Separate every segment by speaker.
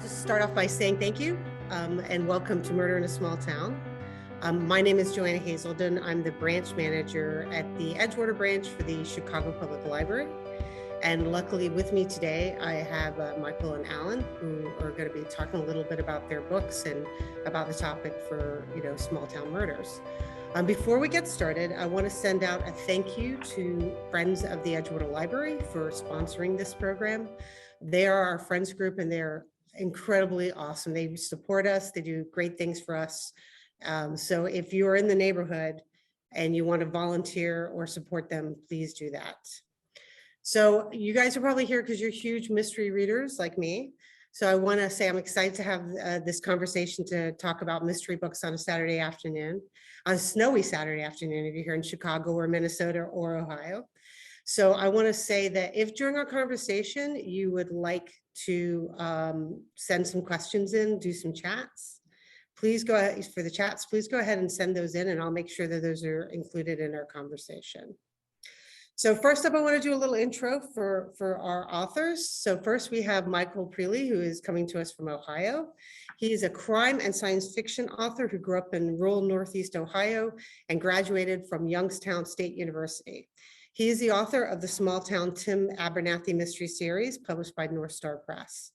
Speaker 1: just start off by saying thank you and welcome to Murder in a Small Town. My name is Joanna Hazelden. I'm the branch manager at the Edgewater branch for the Chicago Public Library. And luckily with me today, I have Michael and Alan, who are going to be talking a little bit about their books and about the topic for, small town murders. Before we get started, I want to send out a thank you to Friends of the Edgewater Library for sponsoring this program. They are our friends group and they're incredibly awesome. They support us. They do great things for us. So if you're in the neighborhood and you want to volunteer or support them, please do that. So you guys are probably here because you're huge mystery readers like me. So I want to say I'm excited to have this conversation to talk about mystery books on a Saturday afternoon, on a snowy Saturday afternoon if you're here in Chicago or Minnesota or Ohio. So I want to say that if during our conversation you would like to send some questions in, do some chats, please go ahead for the chats, please go ahead and send those in and I'll make sure that those are included in our conversation. So first up, I want to do a little intro for our authors. So first we have Michael Preelee, who is coming to us from Ohio. He is a crime and science fiction author who grew up in rural Northeast Ohio and graduated from Youngstown State University. He is the author of the Small Town Tim Abernathy mystery series published by North Star Press.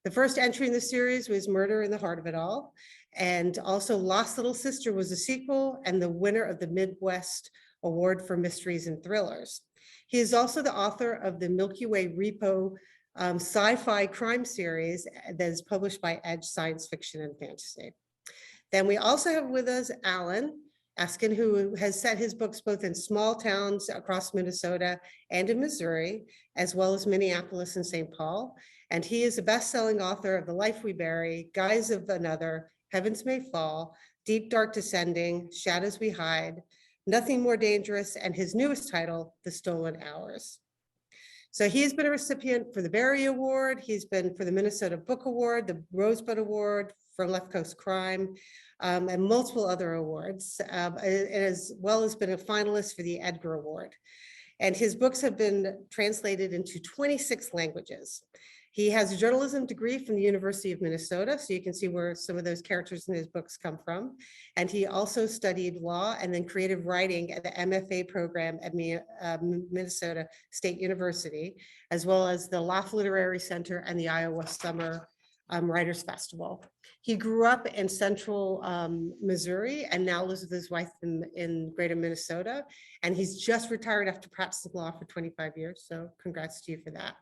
Speaker 1: The first entry in the series was Murder in the Heart of It All. And also Lost Little Sister was a sequel and the winner of the Midwest Award for Mysteries and Thrillers. He is also the author of the Milky Way Repo sci-fi crime series that is published by Edge Science Fiction and Fantasy. Then we also have with us Alan Eskens, who has set his books both in small towns across Minnesota and in Missouri, as well as Minneapolis and St. Paul. And he is a best-selling author of The Life We Bury, Guise of Another, Heavens May Fall, Deep Dark Descending, Shadows We Hide, Nothing More Dangerous, and his newest title, The Stolen Hours. So he's been a recipient for the Barry Award. He's been for the Minnesota Book Award, the Rosebud Award for Left Coast Crime, and multiple other awards, as well as been a finalist for the Edgar Award. And his books have been translated into 26 languages. He has a journalism degree from the University of Minnesota, so you can see where some of those characters in his books come from. And he also studied law and then creative writing at the MFA program at Minnesota State University, as well as the Laugh Literary Center and the Iowa Summer Writers Festival. He grew up in central Missouri and now lives with his wife in greater Minnesota. And he's just retired after practicing law for 25 years. So congrats to you for that.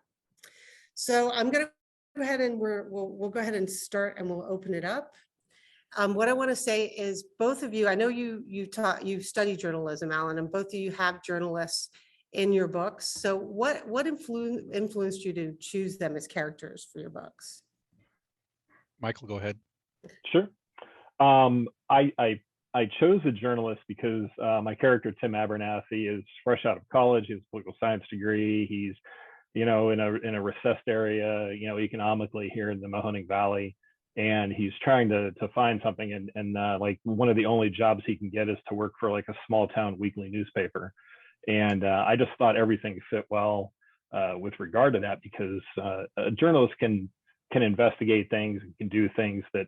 Speaker 1: So I'm going to go ahead and we'll go ahead and start and we'll open it up. What I want to say is both of you, I know you study journalism, Alan, and both of you have journalists in your books. So what influenced you to choose them as characters for your books?
Speaker 2: Michael, go ahead.
Speaker 3: Sure. I chose a journalist because my character, Tim Abernathy, is fresh out of college. He has a political science degree. He's in a recessed area, economically here in the Mahoning Valley. And he's trying to find something. And like one of the only jobs he can get is to work for like a small town weekly newspaper. And I just thought everything fit well with regard to that, because a journalist can investigate things and can do things that,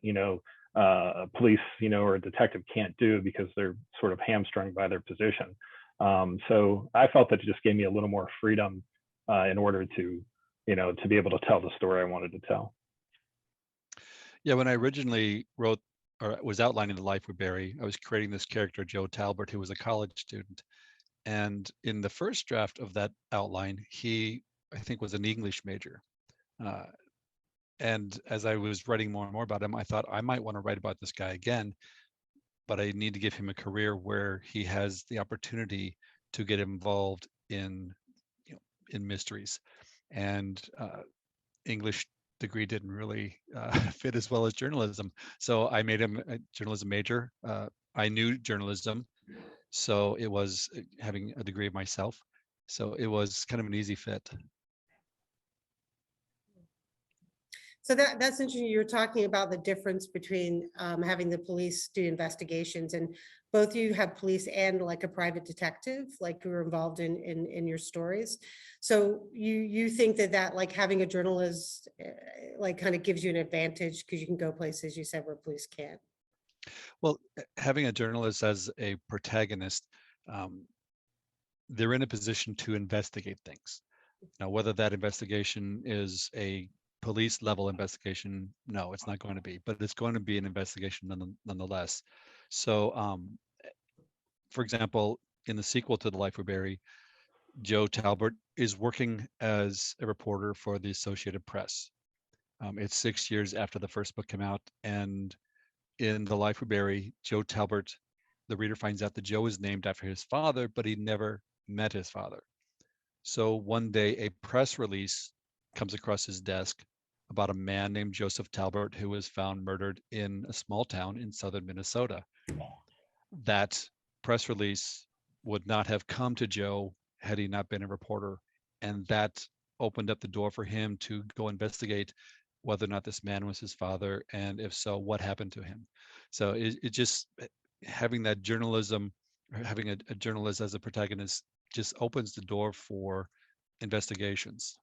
Speaker 3: police, or a detective can't do because they're sort of hamstrung by their position. So I felt that it just gave me a little more freedom in order to be able to tell the story I wanted to tell.
Speaker 2: Yeah, when I originally wrote or was outlining The Life We Bury, I was creating this character, Joe Talbert, who was a college student. And in the first draft of that outline, he, I think, was an English major. And as I was writing more and more about him, I thought I might want to write about this guy again, but I need to give him a career where he has the opportunity to get involved in mysteries. And English degree didn't really fit as well as journalism. So I made him a journalism major. I knew journalism, so it was having a degree myself. So it was kind of an easy fit.
Speaker 1: So that's interesting. You're talking about the difference between having the police do investigations, and both you have police and like a private detective, like who are involved in your stories. So you think that like having a journalist like kind of gives you an advantage because you can go places you said where police can't.
Speaker 2: Well, having a journalist as a protagonist, um, they're in a position to investigate things. Now, whether that investigation is a police level investigation, no, it's not going to be, but it's going to be an investigation nonetheless. So, for example, in the sequel to The Life We Bury, Joe Talbot is working as a reporter for the Associated Press. It's 6 years after the first book came out, and in The Life We Bury, Joe Talbot, the reader finds out that Joe is named after his father, but he never met his father. So one day, a press release comes across his desk about a man named Joseph Talbot who was found murdered in a small town in southern Minnesota. That press release would not have come to Joe had he not been a reporter. And that opened up the door for him to go investigate whether or not this man was his father, and if so, what happened to him. So it just, having that journalism, or having a journalist as a protagonist, just opens the door for investigations.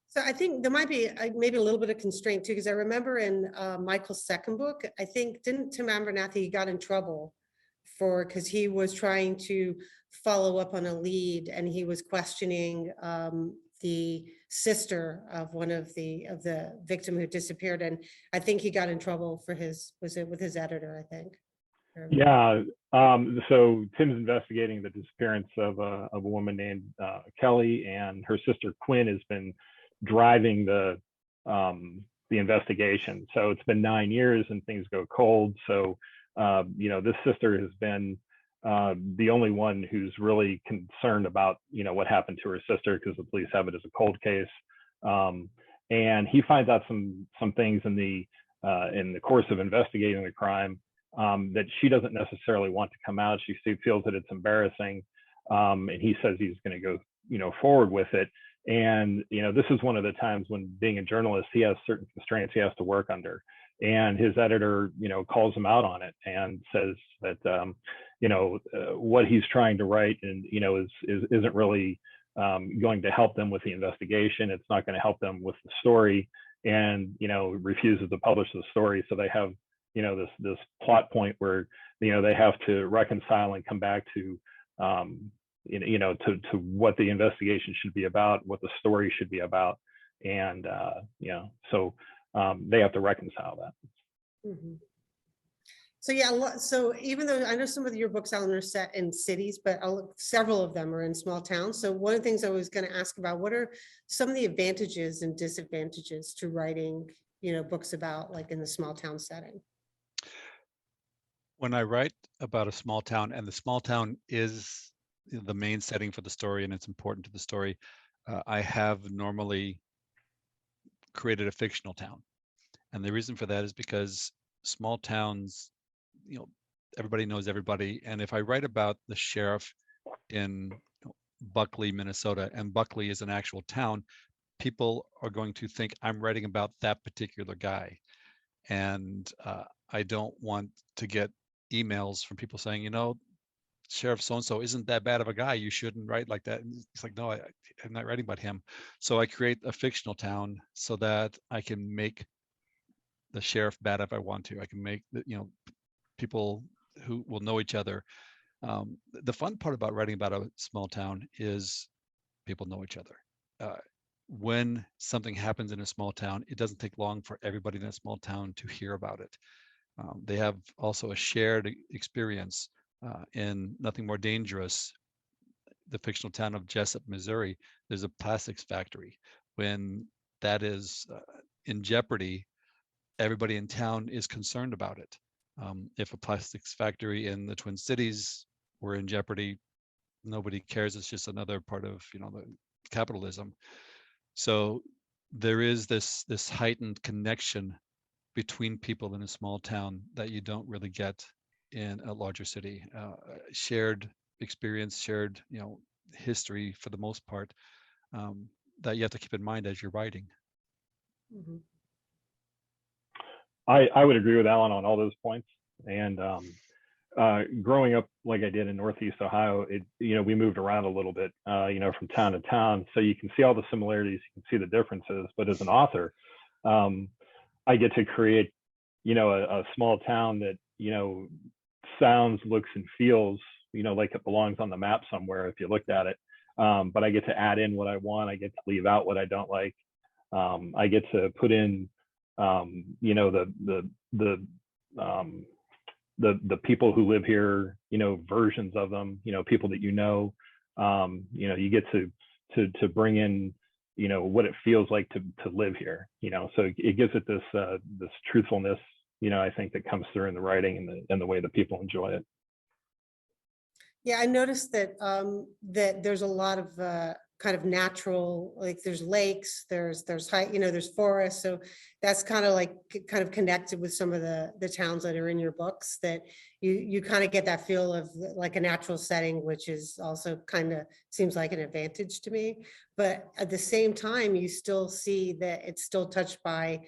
Speaker 1: So I think there might be maybe a little bit of constraint too, because I remember in Michael's second book, I think, didn't Tim Abernathy got in trouble because he was trying to follow up on a lead, and he was questioning the sister of one of the victim who disappeared, and I think he got in trouble for was it with his editor, I think.
Speaker 3: Yeah. So Tim's investigating the disappearance of a woman named Kelly, and her sister Quinn has been driving the investigation. So it's been 9 years and things go cold. So this sister has been the only one who's really concerned about what happened to her sister, because the police have it as a cold case. And he finds out some things in the course of investigating the crime that she doesn't necessarily want to come out. She feels that it's embarrassing, and he says he's going to go forward with it. And this is one of the times when, being a journalist, he has certain constraints he has to work under, and his editor calls him out on it and says that what he's trying to write and isn't really going to help them with the investigation. It's not going to help them with the story, and refuses to publish the story. So they have this plot point where they have to reconcile and come back to to what the investigation should be about, what the story should be about, and so they have to reconcile that.
Speaker 1: Mm-hmm. So yeah, so even though I know some of your books, Alan, are set in cities, but several of them are in small towns. So one of the things I was going to ask about, what are some of the advantages and disadvantages to writing books about like in the small town setting?
Speaker 2: When I write about a small town, and the small town is the main setting for the story and it's important to the story, I have normally created a fictional town. And the reason for that is because small towns, everybody knows everybody. And if I write about the sheriff in Buckley, Minnesota, and Buckley is an actual town, people are going to think I'm writing about that particular guy. And I don't want to get emails from people saying, Sheriff so-and-so isn't that bad of a guy, you shouldn't write like that. And it's like, no, I'm not writing about him. So I create a fictional town so that I can make the sheriff bad if I want to. I can make people who will know each other. The fun part about writing about a small town is people know each other. When something happens in a small town, it doesn't take long for everybody in that small town to hear about it. They have also a shared experience. In Nothing More Dangerous, the fictional town of Jessup, Missouri, there's a plastics factory. When that is in jeopardy, everybody in town is concerned about it. If a plastics factory in the Twin Cities were in jeopardy, nobody cares. It's just another part of the capitalism. So there is this heightened connection between people in a small town that you don't really get in a larger city. Shared experience, shared history for the most part, that you have to keep in mind as you're writing.
Speaker 1: Mhm.
Speaker 3: I would agree with Alan on all those points. And growing up like I did in Northeast Ohio, we moved around a little bit, from town to town. So you can see all the similarities, you can see the differences. But as an author, I get to create, a small town that, sounds, looks, and feels, like it belongs on the map somewhere if you looked at it. But I get to add in what I want. I get to leave out what I don't like. I get to put in, the people who live here, versions of them, people that you get to bring in, what it feels like to live here, so it gives it this truthfulness, I think that comes through in the writing and the way that people enjoy it.
Speaker 1: Yeah, I noticed that that there's a lot of kind of natural, like there's lakes, there's high, there's forests. So that's kind of connected with some of the towns that are in your books, that you kind of get that feel of like a natural setting, which is also kind of seems like an advantage to me. But at the same time, you still see that it's still touched by,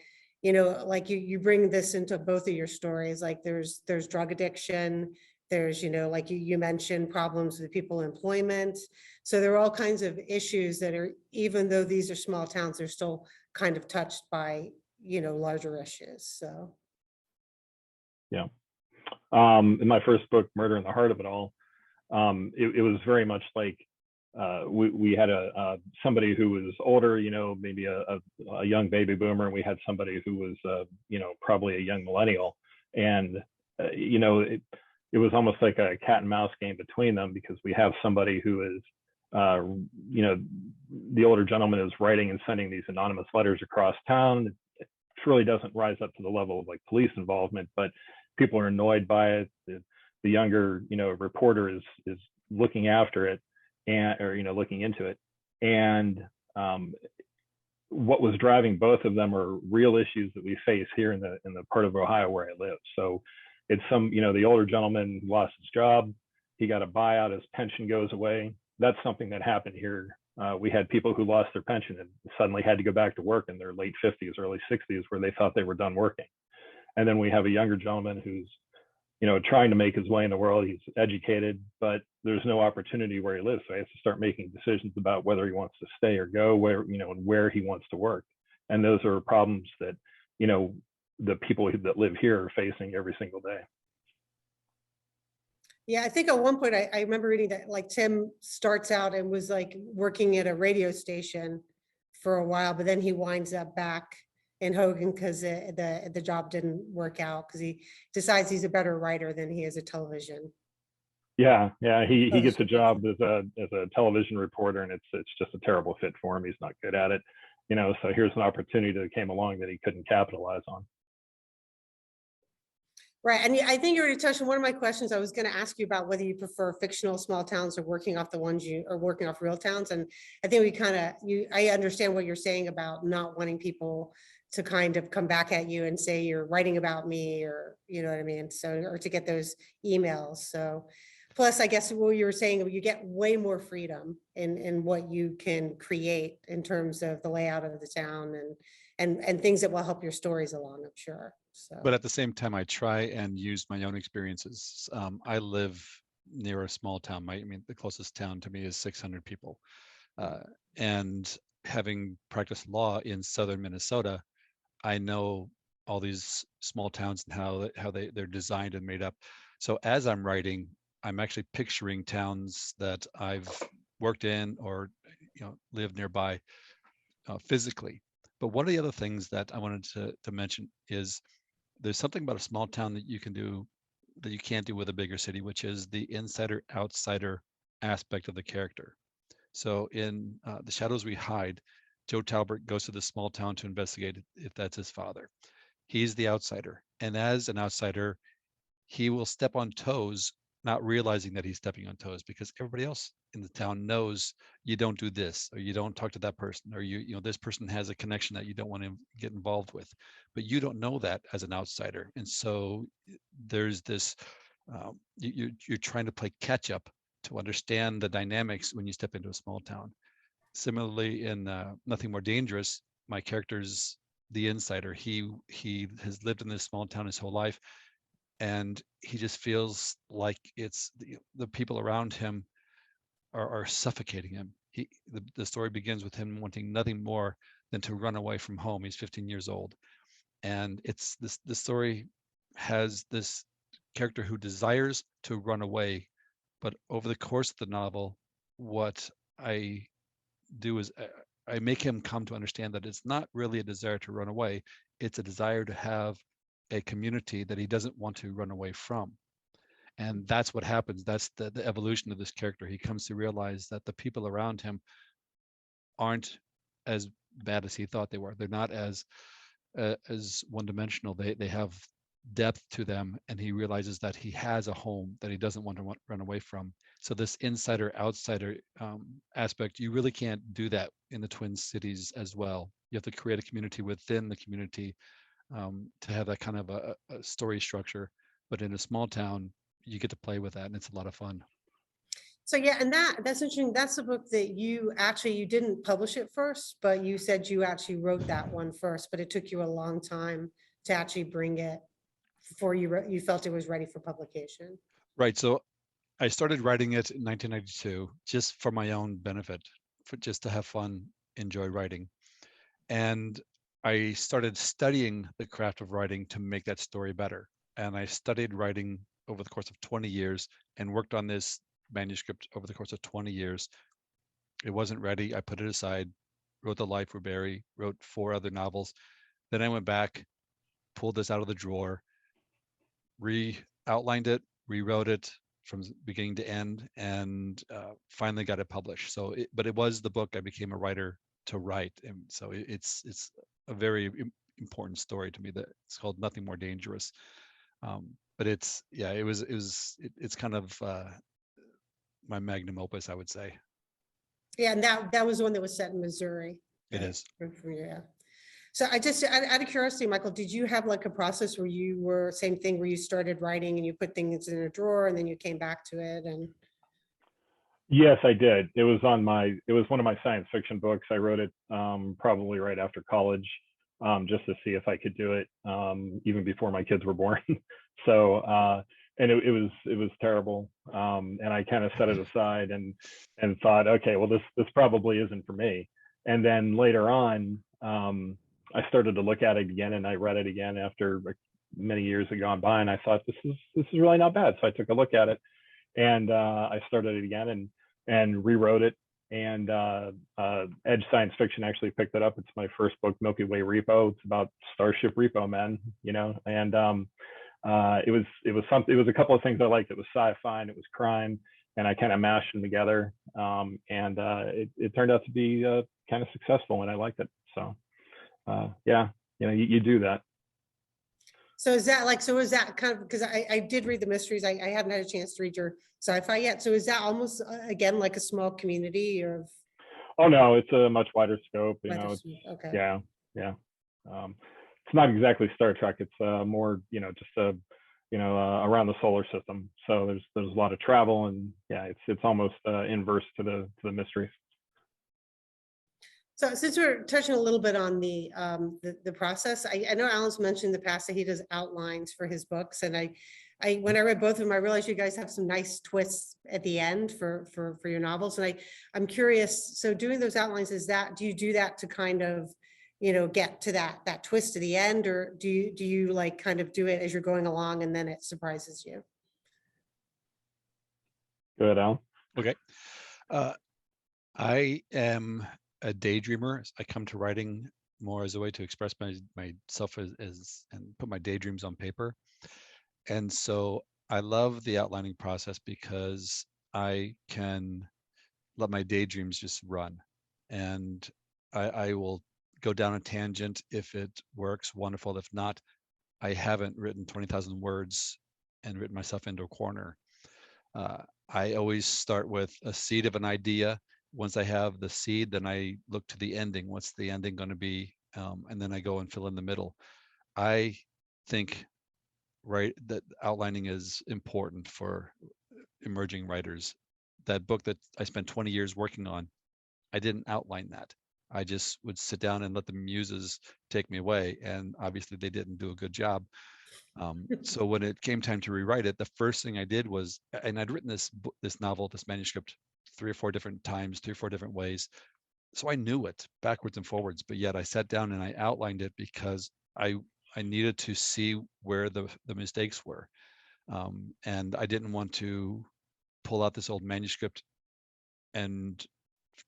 Speaker 1: like you bring this into both of your stories. Like there's drug addiction. There's, like you mentioned, problems with people employment. So there are all kinds of issues that are, even though these are small towns, they're still kind of touched by, larger issues. So.
Speaker 3: Yeah. In my first book, Murder in the Heart of It All, it was very much like we had somebody who was older, maybe a young baby boomer, and we had somebody who was, probably a young millennial. And, it was almost like a cat and mouse game between them, because we have somebody who is, the older gentleman is writing and sending these anonymous letters across town. It truly doesn't rise up to the level of like police involvement, but people are annoyed by it. The younger, reporter is looking after it looking into it. And what was driving both of them are real issues that we face here in the part of Ohio where I live. So it's the older gentleman lost his job. He got a buyout, his pension goes away. That's something that happened here. We had people who lost their pension and suddenly had to go back to work in their late 50s, early 60s, where they thought they were done working. And then we have a younger gentleman who's, trying to make his way in the world. He's educated, but there's no opportunity where he lives. So he has to start making decisions about whether he wants to stay or go, and where he wants to work. And those are problems that, the people that live here are facing every single day.
Speaker 1: Yeah, I think at one point I remember reading that like Tim starts out and was like working at a radio station for a while, but then he winds up back in Hogan because the job didn't work out, because he decides he's a better writer than he is a television.
Speaker 3: Yeah, he gets a job as a television reporter, and it's just a terrible fit for him. He's not good at it, so here's an opportunity that came along that he couldn't capitalize on.
Speaker 1: Right. And I think you already touched on one of my questions. I was going to ask you about whether you prefer fictional small towns or working off the ones you are working off real towns. And I think I understand what you're saying about not wanting people to kind of come back at you and say you're writing about me, or, you know what I mean? So, or to get those emails. So plus, I guess what you were saying, you get way more freedom in what you can create in terms of the layout of the town and things that will help your stories along, I'm sure. So.
Speaker 2: But at the same time, I try and use my own experiences. I live near a small town. The closest town to me is 600 people. And having practiced law in southern Minnesota, I know all these small towns and how they're designed and made up. So as I'm writing, I'm actually picturing towns that I've worked in or lived nearby physically. But one of the other things that I wanted to mention is there's something about a small town that you can do that you can't do with a bigger city, which is the insider outsider aspect of the character. So in The Shadows We Hide, Joe Talbert goes to this small town to investigate if that's his father. He's the outsider. And as an outsider, he will step on toes, not realizing that he's stepping on toes, because everybody else in the town knows you don't do this, or you don't talk to that person, or this person has a connection that you don't want to get involved with, but you don't know that as an outsider. And so there's this you're trying to play catch up to understand the dynamics when you step into a small town. Similarly, in Nothing More Dangerous, my characters the insider. He has lived in this small town his whole life, and he just feels like it's the people around him are suffocating him. The story begins with him wanting nothing more than to run away from home. He's 15 years old, and it's this. The story has this character who desires to run away, but over the course of the novel, what I do is I make him come to understand that it's not really a desire to run away. It's a desire to have a community that he doesn't want to run away from. And that's what happens. That's the evolution of this character. He comes to realize that the people around him aren't as bad as he thought they were. They're not as one-dimensional. They have depth to them, and he realizes that he has a home that he doesn't want to run away from. So this insider-outsider aspect, you really can't do that in the Twin Cities as well. You have to create a community within the community to have that kind of a story structure. But in a small town, you get to play with that, and it's a lot of fun.
Speaker 1: So yeah, and that's interesting. That's the book that you didn't publish it first, but you said you actually wrote that one first, but it took you a long time to actually bring it before you felt it was ready for publication.
Speaker 2: Right. So I started writing it in 1992 just for my own benefit, for just to have fun, enjoy writing. And I started studying the craft of writing to make that story better. And I studied writing over the course of 20 years and worked on this manuscript over the course of 20 years. It wasn't ready. I put it aside, wrote The Life for Barry, wrote 4 other novels. Then I went back, pulled this out of the drawer, outlined it, rewrote it from beginning to end, and finally got it published. So, but it was the book I became a writer to write, and so it's a very important story to me. That it's called Nothing More Dangerous. But it's kind of my magnum opus, I would say.
Speaker 1: Yeah, and that was the one that was set in Missouri.
Speaker 2: It is.
Speaker 1: Yeah. So I just, out of curiosity, Michael, did you have like a process where you were same thing where you started writing and you put things in a drawer and then you came back to it? And
Speaker 3: yes, I did. It was one of my science fiction books. I wrote it probably right after college, just to see if I could do it, even before my kids were born. So and it was terrible, and I kind of set it aside and thought, okay, well, this probably isn't for me. And then later on, I started to look at it again, and I read it again after many years had gone by, and I thought, this is really not bad. So I took a look at it, and I started it again and rewrote it. And Edge Science Fiction actually picked it up. It's my first book, Milky Way Repo. It's about Starship Repo Men, and it was a couple of things I liked. It was sci-fi and it was crime, and I kind of mashed them together, and it turned out to be kind of successful, and I liked it. So yeah, you do that.
Speaker 1: so is that kind of, because I did read the mysteries. I haven't had a chance to read your sci-fi yet. So is that almost again like a small community of?
Speaker 3: Oh no, it's a much wider scope.
Speaker 1: Okay.
Speaker 3: Yeah. It's not exactly Star Trek. It's more, just around the solar system. So there's a lot of travel, and yeah, it's almost inverse to the mysteries.
Speaker 1: So since we're touching a little bit on the process, I know Alan's mentioned in the past that he does outlines for his books, and I when I read both of them, I realized you guys have some nice twists at the end for your novels, and I'm curious. So doing those outlines, do you do that to kind of get to that twist to the end, or do you like kind of do it as you're going along and then it surprises you?
Speaker 3: Go ahead, Alan.
Speaker 2: Okay. I am a daydreamer. I come to writing more as a way to express myself as and put my daydreams on paper. And so I love the outlining process because I can let my daydreams just run, and I will go down a tangent. If it works, wonderful. If not, I haven't written 20,000 words and written myself into a corner. I always start with a seed of an idea. Once I have the seed, then I look to the ending. What's the ending going to be? And then I go and fill in the middle. I think that outlining is important for emerging writers. That book that I spent 20 years working on, I didn't outline that. I just would sit down and let the muses take me away. And obviously they didn't do a good job. So when it came time to rewrite it, the first thing I did was, and I'd written this novel, this manuscript, 3 or 4 different times, 3 or 4 different ways. So I knew it backwards and forwards, but yet I sat down and I outlined it because I needed to see where the mistakes were. And I didn't want to pull out this old manuscript and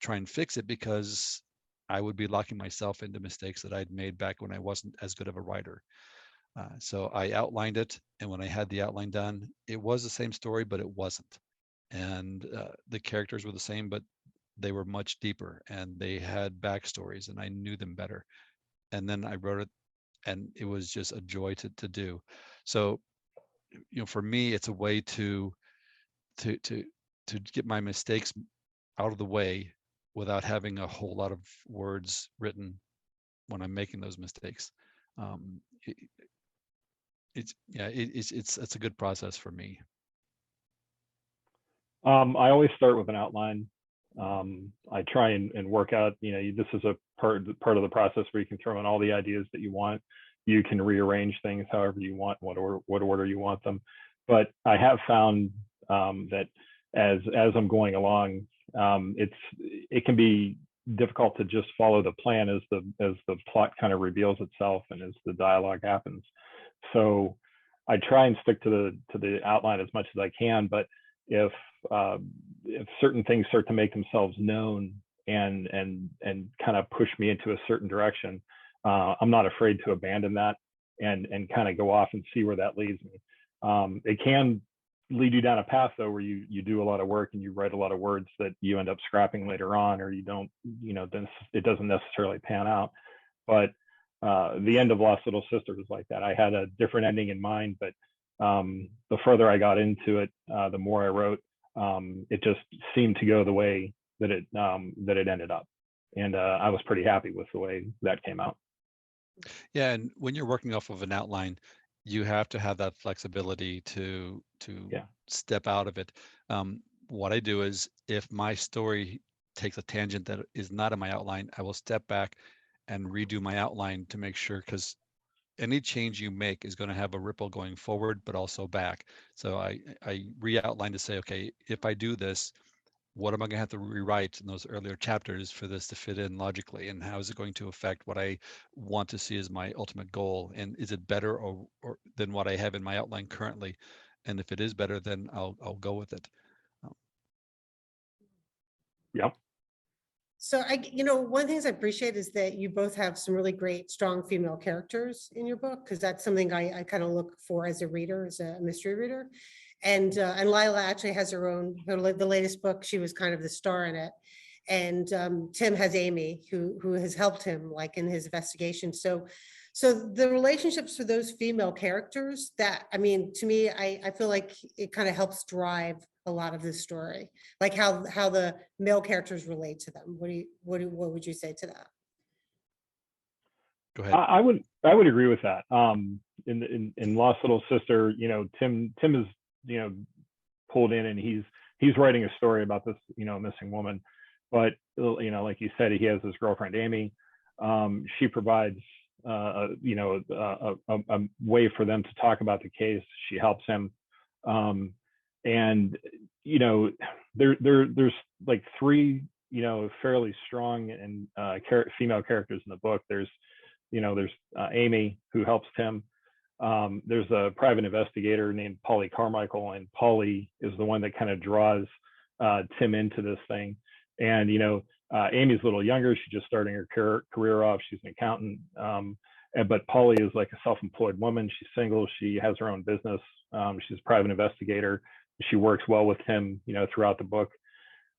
Speaker 2: try and fix it, because I would be locking myself into mistakes that I'd made back when I wasn't as good of a writer. So I outlined it, and when I had the outline done, it was the same story, but it wasn't. And the characters were the same, but they were much deeper, and they had backstories, and I knew them better. And then I wrote it, and it was just a joy to do. So, for me, it's a way to get my mistakes out of the way without having a whole lot of words written when I'm making those mistakes. It's a good process for me.
Speaker 3: I always start with an outline. I try and work out, this is a part of the process where you can throw in all the ideas that you want. You can rearrange things however you want, what order you want them. But I have found that as I'm going along, it can be difficult to just follow the plan as the plot kind of reveals itself and as the dialogue happens. So I try and stick to the outline as much as I can. But if certain things start to make themselves known and kind of push me into a certain direction, I'm not afraid to abandon that and kind of go off and see where that leads me. It can lead you down a path though where you do a lot of work and you write a lot of words that you end up scrapping later on, or you don't, then it doesn't necessarily pan out. But the end of Lost Little Sister was like that. I had a different ending in mind, but the further I got into it, the more I wrote. It just seemed to go the way that it ended up, and I was pretty happy with the way that came out.
Speaker 2: Yeah, and when you're working off of an outline, you have to have that flexibility to step out of it. What I do is, if my story takes a tangent that is not in my outline, I will step back and redo my outline to make sure, because any change you make is going to have a ripple going forward, but also back. So I re-outline to say, okay, if I do this, what am I going to have to rewrite in those earlier chapters for this to fit in logically? And how is it going to affect what I want to see as my ultimate goal? And is it better or than what I have in my outline currently? And if it is better, then I'll go with it.
Speaker 3: Yep.
Speaker 1: So one of the things I appreciate is that you both have some really great, strong female characters in your book, because that's something I kind of look for as a reader, as a mystery reader. And Lila actually has the latest book. She was kind of the star in it. And Tim has Amy, who has helped him like in his investigation. So the relationships for those female characters, that, I mean, to me, I feel like it kind of helps drive a lot of this story, like how the male characters relate to them. What would you say to that?
Speaker 2: Go ahead.
Speaker 3: I would agree with that. In Lost Little Sister, Tim is pulled in, and he's writing a story about this missing woman, but like you said, he has his girlfriend Amy. She provides a way for them to talk about the case. She helps him, and there's like 3 fairly strong and female characters in the book. There's Amy, who helps Tim. There's a private investigator named Polly Carmichael, and Polly is the one that kind of draws Tim into this thing. And Amy's a little younger; she's just starting her career off. She's an accountant, but Polly is like a self-employed woman. She's single. She has her own business. She's a private investigator. She works well with Tim, throughout the book.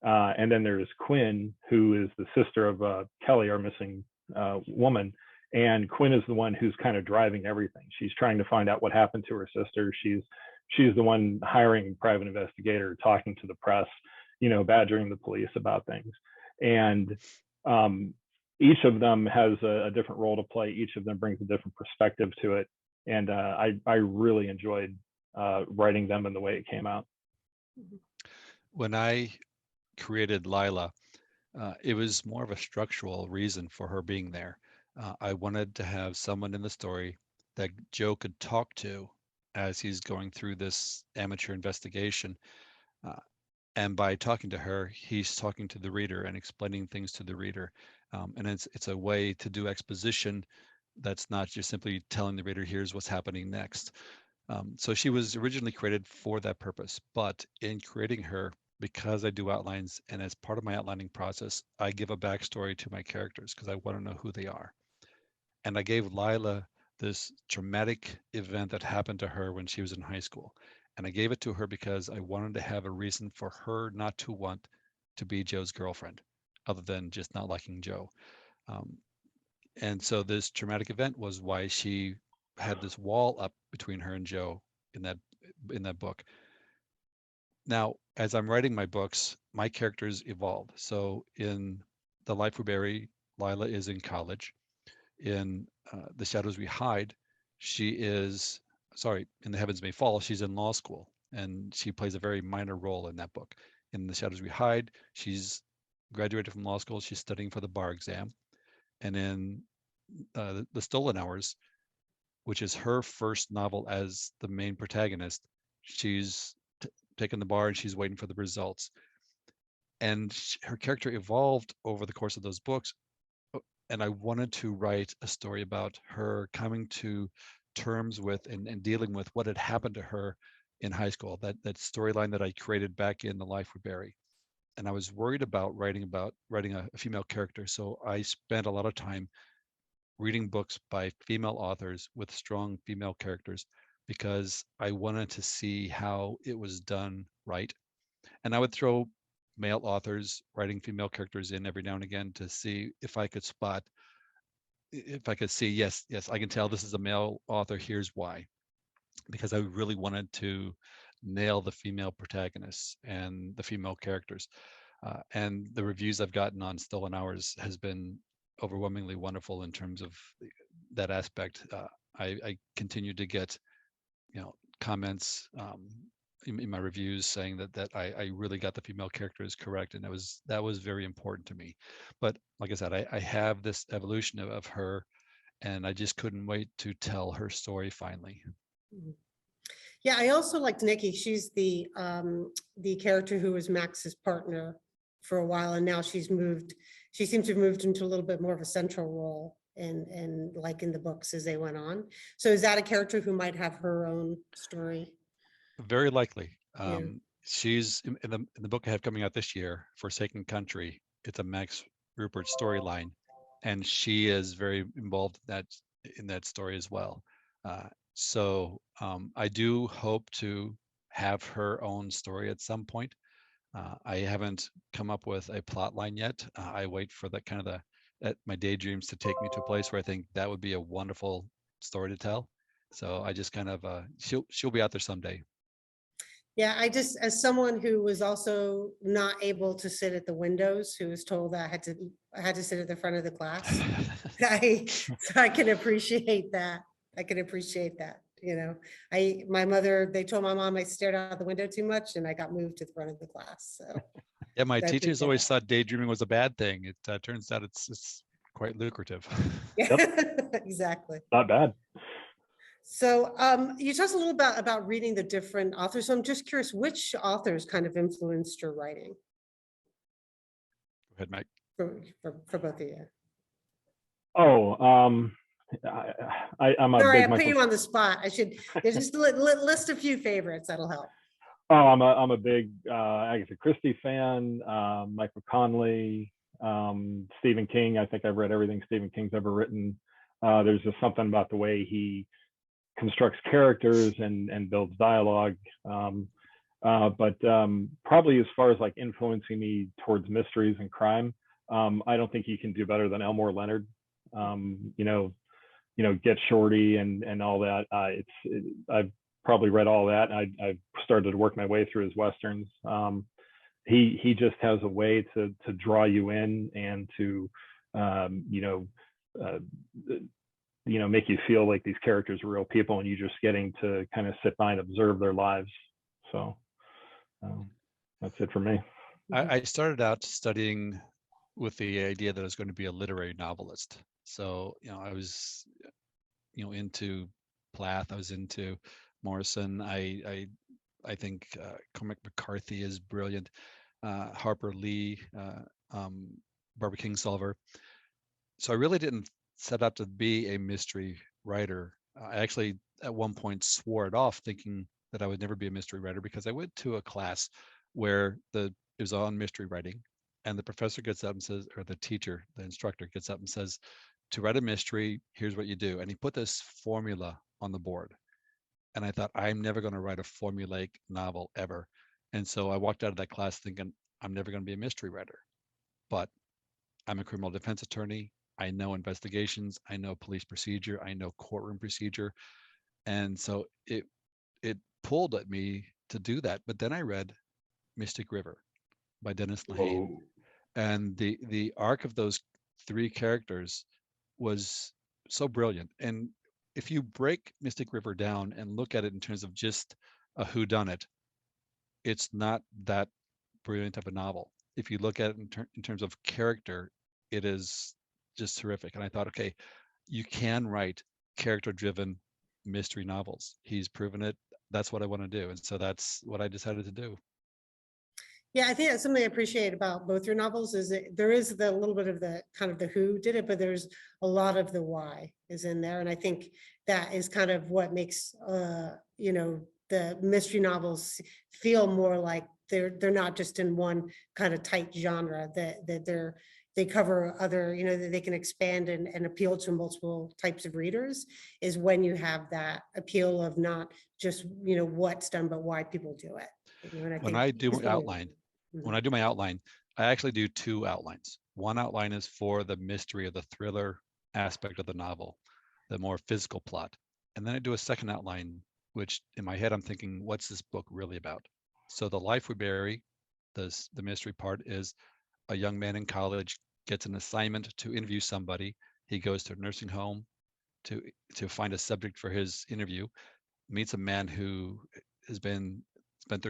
Speaker 3: And then there's Quinn, who is the sister of Kelly, our missing woman. And Quinn is the one who's kind of driving everything. She's trying to find out what happened to her sister. She's the one hiring a private investigator, talking to the press, badgering the police about things. And each of them has a different role to play. Each of them brings a different perspective to it. And I really enjoyed writing them and the way it came out.
Speaker 2: When I created Lila, It was more of a structural reason for her being there. I wanted to have someone in the story that Joe could talk to as he's going through this amateur investigation. Uh, and by talking to her, he's talking to the reader and explaining things to the reader. And it's a way to do exposition that's not just simply telling the reader, here's what's happening next. So she was originally created for that purpose, but in creating her, because I do outlines and as part of my outlining process, I give a backstory to my characters because I want to know who they are. And I gave Lila this traumatic event that happened to her when she was in high school. And I gave it to her because I wanted to have a reason for her not to want to be Joe's girlfriend, other than just not liking Joe. Um, and so this traumatic event was why she had this wall up between her and Joe in that book. Now, as I'm writing my books, my characters evolve. So in The Life We Bury, Lila is in college. In The Shadows We Hide, she is, sorry, in The Heavens May Fall, she's in law school, and she plays a very minor role in that book. In The Shadows We Hide, she's graduated from law school, she's studying for the bar exam. And in The Stolen Hours, which is her first novel as the main protagonist, she's taken the bar and she's waiting for the results. And her character evolved over the course of those books. And I wanted to write a story about her coming to terms with and dealing with what had happened to her in high school, that storyline that I created back in The Life We Bury. And I was worried about writing a female character. So I spent a lot of time reading books by female authors with strong female characters because I wanted to see how it was done right. And I would throw male authors writing female characters in every now and again to see if I could see, yes, I can tell this is a male author, here's why. Because I really wanted to nail the female protagonists and the female characters. And the reviews I've gotten on Stolen Hours has been overwhelmingly wonderful in terms of that aspect. I continue to get, comments in my reviews saying that I really got the female characters correct, and that was very important to me. But like I said, I have this evolution of her, and I just couldn't wait to tell her story finally.
Speaker 1: Yeah, I also liked Nikki. She's the character who was Max's partner for a while, and now she seems to have moved into a little bit more of a central role and like in the books as they went on. So is that a character who might have her own story?
Speaker 2: Very likely.
Speaker 1: Yeah.
Speaker 2: She's in the book I have coming out this year, Forsaken Country. It's a Max Rupert storyline, and she is very involved in that story as well. So I do hope to have her own story at some point. I haven't come up with a plot line yet. I wait for that kind of my daydreams to take me to a place where I think that would be a wonderful story to tell. So I just kind of she'll be out there someday.
Speaker 1: Yeah, I just, as someone who was also not able to sit at the windows, who was told that I had to sit at the front of the class, I can appreciate that. My mother, they told my mom I stared out the window too much, and I got moved to the front of the class. So
Speaker 2: yeah, my teachers always thought daydreaming was a bad thing. It turns out it's quite lucrative.
Speaker 1: Yeah, exactly.
Speaker 3: Not bad.
Speaker 1: So you talked a little about reading the different authors. So I'm just curious, which authors kind of influenced your writing?
Speaker 2: Go ahead, Mike.
Speaker 1: For both of you.
Speaker 3: Oh, I'm
Speaker 1: Sorry,
Speaker 3: a big
Speaker 1: I put you on the spot. I should just list a few favorites. That'll help.
Speaker 3: Oh, I'm a big Agatha Christie fan. Michael Connelly, Stephen King. I think I've read everything Stephen King's ever written. There's just something about the way he constructs characters and builds dialogue. But probably as far as like influencing me towards mysteries and crime, I don't think you can do better than Elmore Leonard. Get Shorty and all that. I've probably read all that. I've started to work my way through his westerns. He just has a way to draw you in and to make you feel like these characters are real people, and you just getting to kind of sit by and observe their lives. So that's it for me.
Speaker 2: I started out studying with the idea that I was going to be a literary novelist. So, I was, into Plath. I was into Morrison. I think Cormac McCarthy is brilliant. Harper Lee, Barbara Kingsolver. So I really didn't set out to be a mystery writer. I actually at one point swore it off, thinking that I would never be a mystery writer, because I went to a class where it was on mystery writing, and the professor gets up and says, or the teacher, the instructor gets up and says, to write a mystery, here's what you do. And he put this formula on the board. And I thought, I'm never going to write a formulaic novel ever. And so I walked out of that class thinking, I'm never going to be a mystery writer. But I'm a criminal defense attorney. I know investigations. I know police procedure. I know courtroom procedure. And so it pulled at me to do that. But then I read Mystic River by Dennis Lehane.
Speaker 3: Whoa.
Speaker 2: And the arc of those three characters was so brilliant. And if you break Mystic River down and look at it in terms of just a whodunit, it's not that brilliant of a novel. If you look at it in terms of character, it is just terrific. And I thought, okay, you can write character-driven mystery novels. He's proven it. That's what I want to do. And so that's what I decided to do.
Speaker 1: Yeah, I think that's something I appreciate about both your novels is that there is the little bit of the kind of the who did it, but there's a lot of the why is in there. And I think that is kind of what makes, the mystery novels feel more like they're not just in one kind of tight genre, that they cover other, that they can expand and appeal to multiple types of readers, is when you have that appeal of not just, what's done, but why people do it. And I
Speaker 2: When
Speaker 1: think
Speaker 2: I do my outline,
Speaker 1: Mhm.
Speaker 2: when I do my outline, I actually do two outlines. One outline is for the mystery or the thriller aspect of the novel, the more physical plot. And then I do a second outline, which in my head, I'm thinking, what's this book really about? So The Life We Bury, the mystery part, is a young man in college gets an assignment to interview somebody. He goes to a nursing home to find a subject for his interview, meets a man who has been spent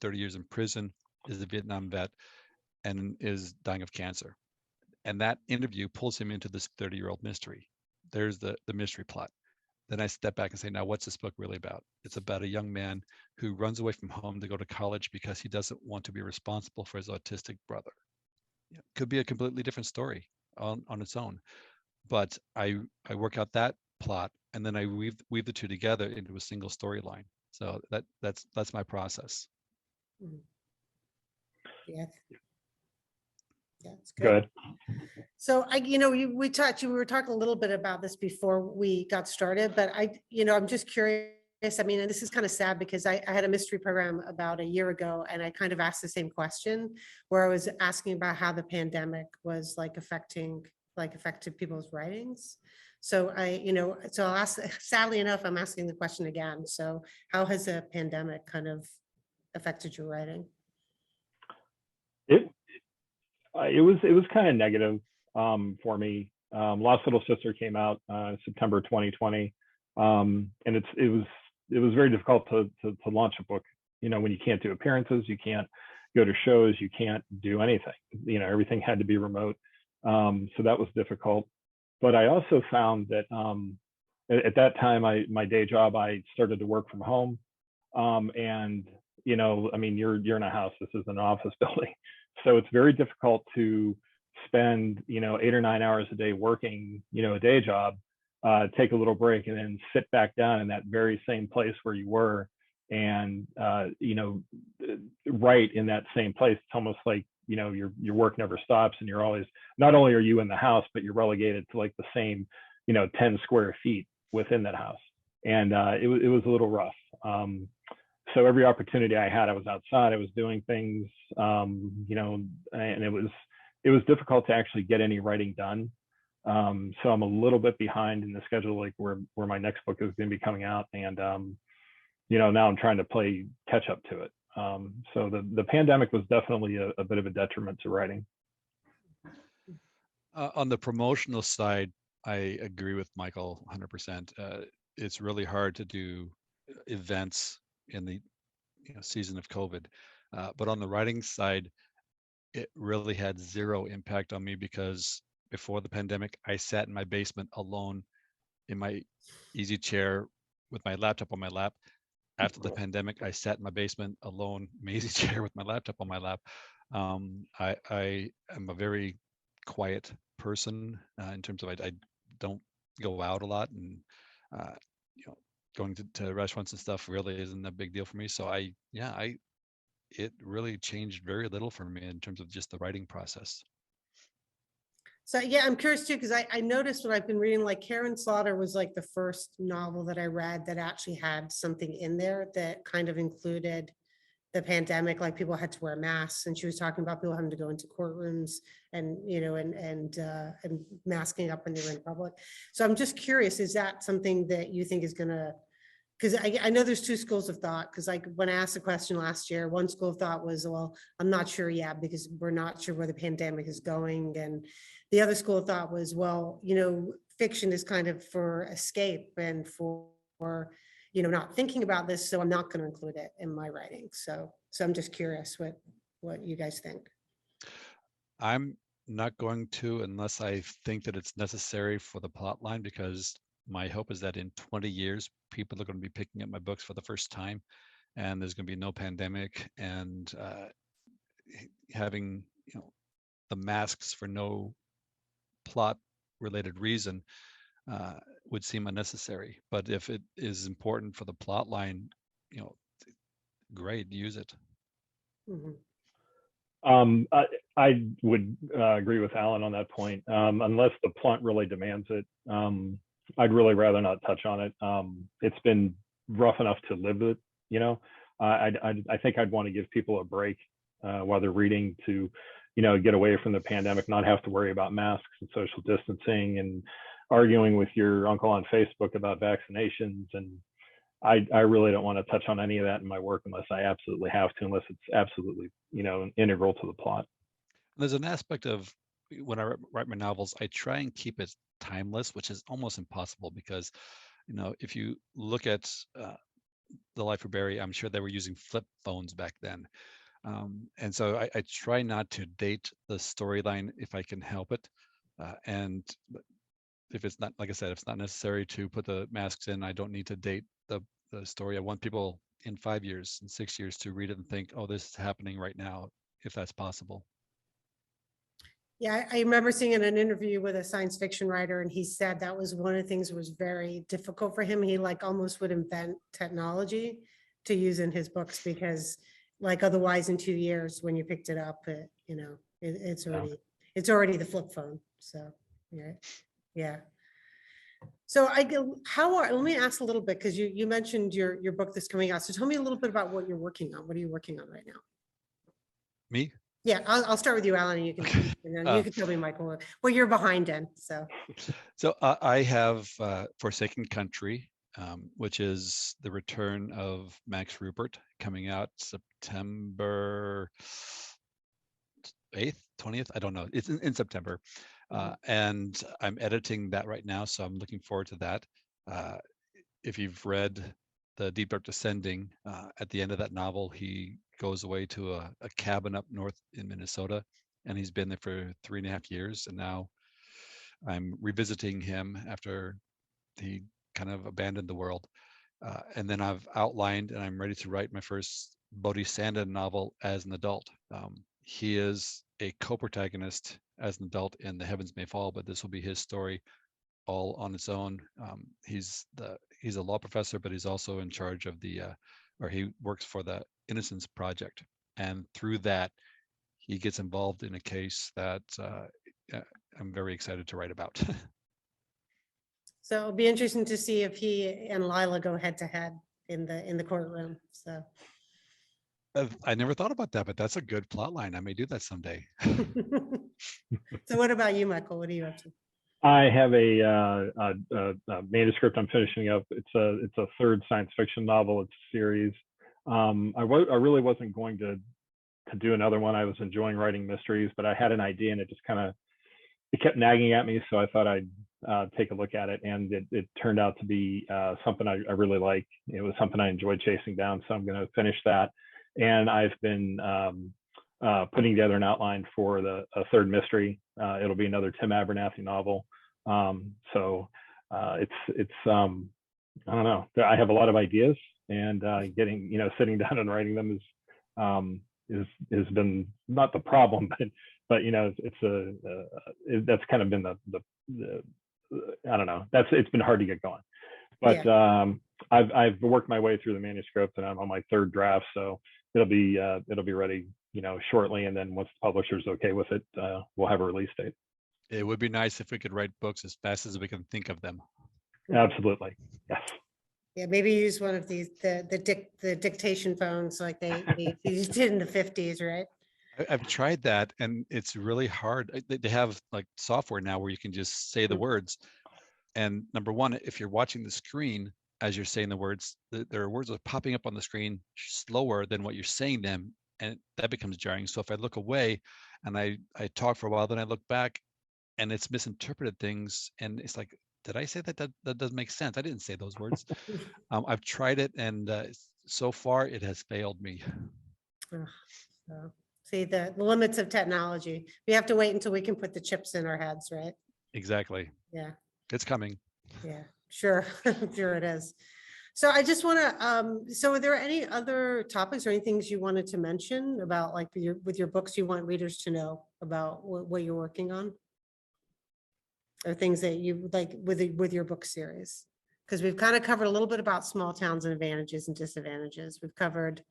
Speaker 2: 30 years in prison, is a Vietnam vet, and is dying of cancer. And that interview pulls him into this 30-year-old mystery. There's the mystery plot. Then I step back and say, now what's this book really about? It's about a young man who runs away from home to go to college because he doesn't want to be responsible for his autistic brother. Could be a completely different story on its own. But I work out that plot, and then I weave the two together into a single storyline. So that's my process.
Speaker 1: Mhm. Yeah. Yeah, it's
Speaker 3: Go
Speaker 1: good.
Speaker 3: ahead.
Speaker 1: So we were talking a little bit about this before we got started, but I'm just curious. I mean, and this is kind of sad because I had a mystery program about a year ago, and I kind of asked the same question where I was asking about how the pandemic was affected people's writings. So I'll ask, sadly enough, I'm asking the question again. So how has the pandemic kind of affected your writing?
Speaker 3: It was kind of negative for me. Lost Little Sister came out September 2020, and it was very difficult to launch a book. When you can't do appearances, you can't go to shows, you can't do anything. Everything had to be remote, so that was difficult. But I also found that at that time, my day job, I started to work from home, and I mean, you're in a house. This is an office building. So it's very difficult to spend, 8 or 9 hours a day working, a day job, take a little break and then sit back down in that very same place where you were and, write in that same place. It's almost like, your work never stops and you're always, not only are you in the house, but you're relegated to like the same, 10 square feet within that house. And it was a little rough. So every opportunity I had, I was outside, I was doing things, and it was difficult to actually get any writing done. So I'm a little bit behind in the schedule, like where my next book is going to be coming out. And, now I'm trying to play catch up to it. So the pandemic was definitely a bit of a detriment to writing.
Speaker 2: On the promotional side, I agree with Michael 100%. It's really hard to do events in the season of COVID. But on the writing side, it really had zero impact on me because before the pandemic, I sat in my basement alone in my easy chair with my laptop on my lap. After the pandemic, I sat in my basement alone, in my easy chair with my laptop on my lap. I am a very quiet person in terms of I don't go out a lot, and uh, you know, going to restaurants and stuff really isn't a big deal for me. So it really changed very little for me in terms of just the writing process.
Speaker 1: So yeah, I'm curious too, because I noticed when I've been reading, like Karen Slaughter was like the first novel that I read that actually had something in there that kind of included the pandemic, like people had to wear masks, and she was talking about people having to go into courtrooms and, you know, and masking up when they were in public. So I'm just curious, is that something that you think is gonna, because I know there's two schools of thought, because like when I asked the question last year, one school of thought was, well, I'm not sure yet because we're not sure where the pandemic is going. And the other school of thought was, well, you know, fiction is kind of for escape and for, you know, not thinking about this, so I'm not going to include it in my writing. So I'm just curious what you guys think.
Speaker 2: I'm not going to unless I think that it's necessary for the plot line, because my hope is that in 20 years, people are going to be picking up my books for the first time, and there's going to be no pandemic, and having, you know, the masks for no plot related reason would seem unnecessary. But if it is important for the plot line, you know, great, use it.
Speaker 1: Mhm.
Speaker 3: I would agree with Alan on that point. Unless the plot really demands it, I'd really rather not touch on it. It's been rough enough to live with, you know. I think I'd want to give people a break while they're reading to, you know, get away from the pandemic, not have to worry about masks and social distancing and arguing with your uncle on Facebook about vaccinations. And I really don't want to touch on any of that in my work unless I absolutely have to, unless it's absolutely, you know, integral to the plot.
Speaker 2: There's an aspect of when I write my novels, I try and keep it timeless, which is almost impossible because, you know, if you look at The Life of Barry, I'm sure they were using flip phones back then. And so I try not to date the storyline if I can help it. And if it's not, like I said, if it's not necessary to put the masks in, I don't need to date the story. I want people in 5 years and 6 years to read it and think, oh, this is happening right now, if that's possible.
Speaker 1: Yeah, I remember seeing in an interview with a science fiction writer, and he said that was one of the things that was very difficult for him. He like almost would invent technology to use in his books because, like, otherwise in 2 years when you picked it up, you know, it's already the flip phone. So yeah. So let me ask a little bit, because you mentioned your book that's coming out. So tell me a little bit about what you're working on. What are you working on right now?
Speaker 2: Me?
Speaker 1: Yeah, I'll start with you, Alan, and you can,
Speaker 2: Okay.
Speaker 1: and then you can tell me, Michael, what you're behind in.
Speaker 2: So I have Forsaken Country, which is the return of Max Rupert, coming out September 8th, 20th. I don't know. It's in September. And I'm editing that right now, so I'm looking forward to that. If you've read The Deep Dark Descending, at the end of that novel, he goes away to a cabin up north in Minnesota, and he's been there for 3.5 years. And now I'm revisiting him after he kind of abandoned the world. And then I've outlined and I'm ready to write my first Bodhisattva novel as an adult. He is a co-protagonist as an adult in The Heavens May Fall, but this will be his story all on its own. He's a law professor, but he's also in charge of or he works for the Innocence Project. And through that, he gets involved in a case that I'm very excited to write about.
Speaker 1: So it'll be interesting to see if he and Lila go head to head in the courtroom. So
Speaker 2: I never thought about that, but that's a good plot line. I may do that someday.
Speaker 1: So what about you, Michael? What are you up to?
Speaker 3: I have a manuscript I'm finishing up. It's a third science fiction novel. It's a series. I really wasn't going to do another one. I was enjoying writing mysteries, but I had an idea and it kept nagging at me. So I thought I'd take a look at it, and it turned out to be something I really like. It was something I enjoyed chasing down, so I'm going to finish that. And I've been putting together an outline for a third mystery. It'll be another Tim Abernathy novel. So it's I don't know. I have a lot of ideas, and getting, sitting down and writing them has been not the problem, but that's kind of been the I don't know. It's been hard to get going, but yeah. I've worked my way through the manuscript, and I'm on my third draft, so it'll be ready, shortly. And then once the publisher's okay with it, we'll have a release date.
Speaker 2: It would be nice if we could write books as fast as we can think of them.
Speaker 3: Absolutely, yes.
Speaker 1: Yeah, maybe use one of these the dictation phones like they did in the 50s, right?
Speaker 2: I've tried that, and it's really hard. They have like software now where you can just say the words. And number one, if you're watching the screen as you're saying the words, there are words that are popping up on the screen slower than what you're saying them, and that becomes jarring. So if I look away and I talk for a while, then I look back, and it's misinterpreted things, and it's like, did I say that? That doesn't make sense. I didn't say those words. I've tried it, and so far it has failed me.
Speaker 1: So, see the limits of technology. We have to wait until we can put the chips in our heads, right?
Speaker 2: Exactly.
Speaker 1: Yeah.
Speaker 2: It's coming.
Speaker 1: Yeah, sure. Sure it is. So I just want to, so are there any other topics or any things you wanted to mention about, like, with your books you want readers to know about what you're working on? Or things that you like with your book series? Because we've kind of covered a little bit about small towns and advantages and disadvantages. We've covered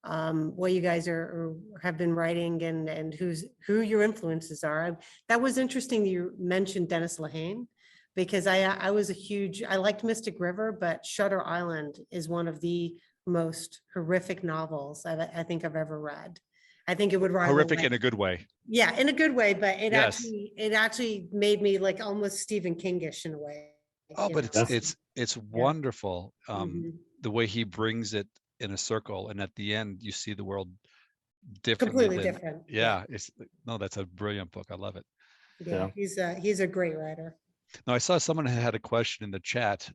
Speaker 1: what you guys have been writing, and who your influences are. That was interesting that you mentioned Dennis Lehane, because I liked Mystic River, but Shutter Island is one of the most horrific novels I think I've ever read. I think it would rival
Speaker 2: horrific in a good way.
Speaker 1: Yeah, in a good way, but it
Speaker 2: Yes.
Speaker 1: actually made me like almost Stephen Kingish in a way.
Speaker 2: Oh, but it's wonderful. The way he brings it in a circle, and at the end you see the world differently.
Speaker 1: Completely different.
Speaker 2: Yeah, that's a brilliant book. I love it.
Speaker 1: Yeah, he's a great writer.
Speaker 2: Now, I saw someone had a question in the chat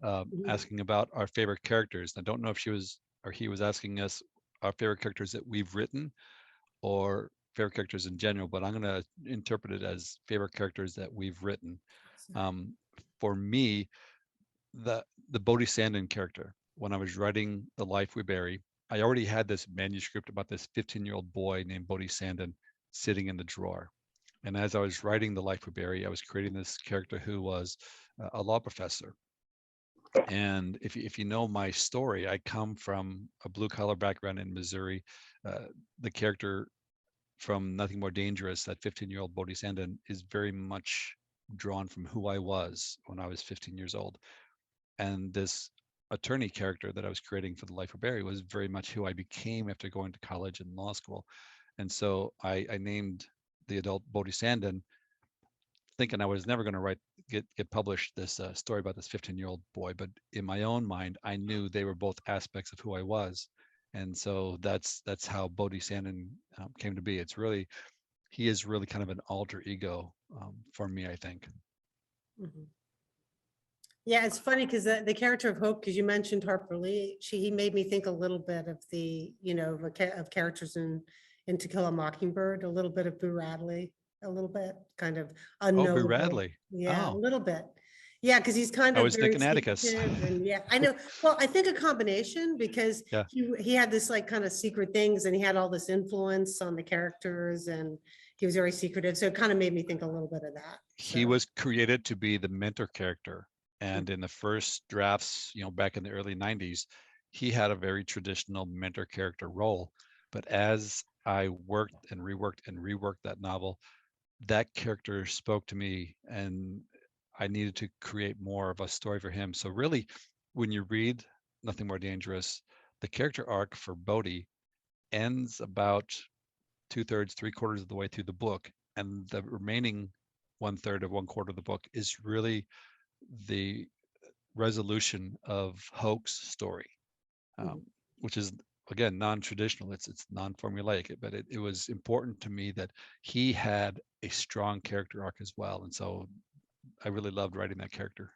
Speaker 2: asking about our favorite characters. I don't know if he was asking us our favorite characters that we've written or favorite characters in general, but I'm going to interpret it as favorite characters that we've written. For me, the Bodhi Sandon character, when I was writing The Life We Bury, I already had this manuscript about this 15-year-old boy named Bodhi Sandon sitting in the drawer. And as I was writing The Life We Bury, I was creating this character who was a law professor. And if you know my story, I come from a blue-collar background in Missouri. The character from Nothing More Dangerous, that 15-year-old Bodhi Sandon, is very much drawn from who I was when I was 15 years old. And this attorney character that I was creating for The Life We Bury was very much who I became after going to college and law school. And so I named the adult Bodhi Sandon, thinking I was never going to get published this story about this 15-year-old boy. But in my own mind, I knew they were both aspects of who I was. And so that's how Bodhi Sandon came to be. He is really kind of an alter ego for me, I think.
Speaker 1: Mm-hmm. Yeah, it's funny because the character of Hope, because you mentioned Harper Lee, he made me think a little bit of of characters in To Kill a Mockingbird, a little bit of Boo Radley, a little bit kind of unknowable.
Speaker 2: Oh, Boo Radley.
Speaker 1: Yeah, a little bit. Yeah, because he's kind of.
Speaker 2: I was thinking Atticus.
Speaker 1: And yeah, I know. Well, I think a combination, because he had this like kind of secret things, and he had all this influence on the characters, and he was very secretive. So it kind of made me think a little bit of that.
Speaker 2: He was created to be the mentor character. And in the first drafts, back in the early 90s, he had a very traditional mentor character role. But as I worked and reworked that novel, that character spoke to me, and I needed to create more of a story for him. So really, when you read Nothing More Dangerous, the character arc for Bodhi ends about 2/3, 3/4 of the way through the book. And the remaining 1/3 of 1/4 of the book is really the resolution of Hoke's story, which is, again, non-traditional. It's non-formulaic, but it was important to me that he had a strong character arc as well. And so I really loved writing that character.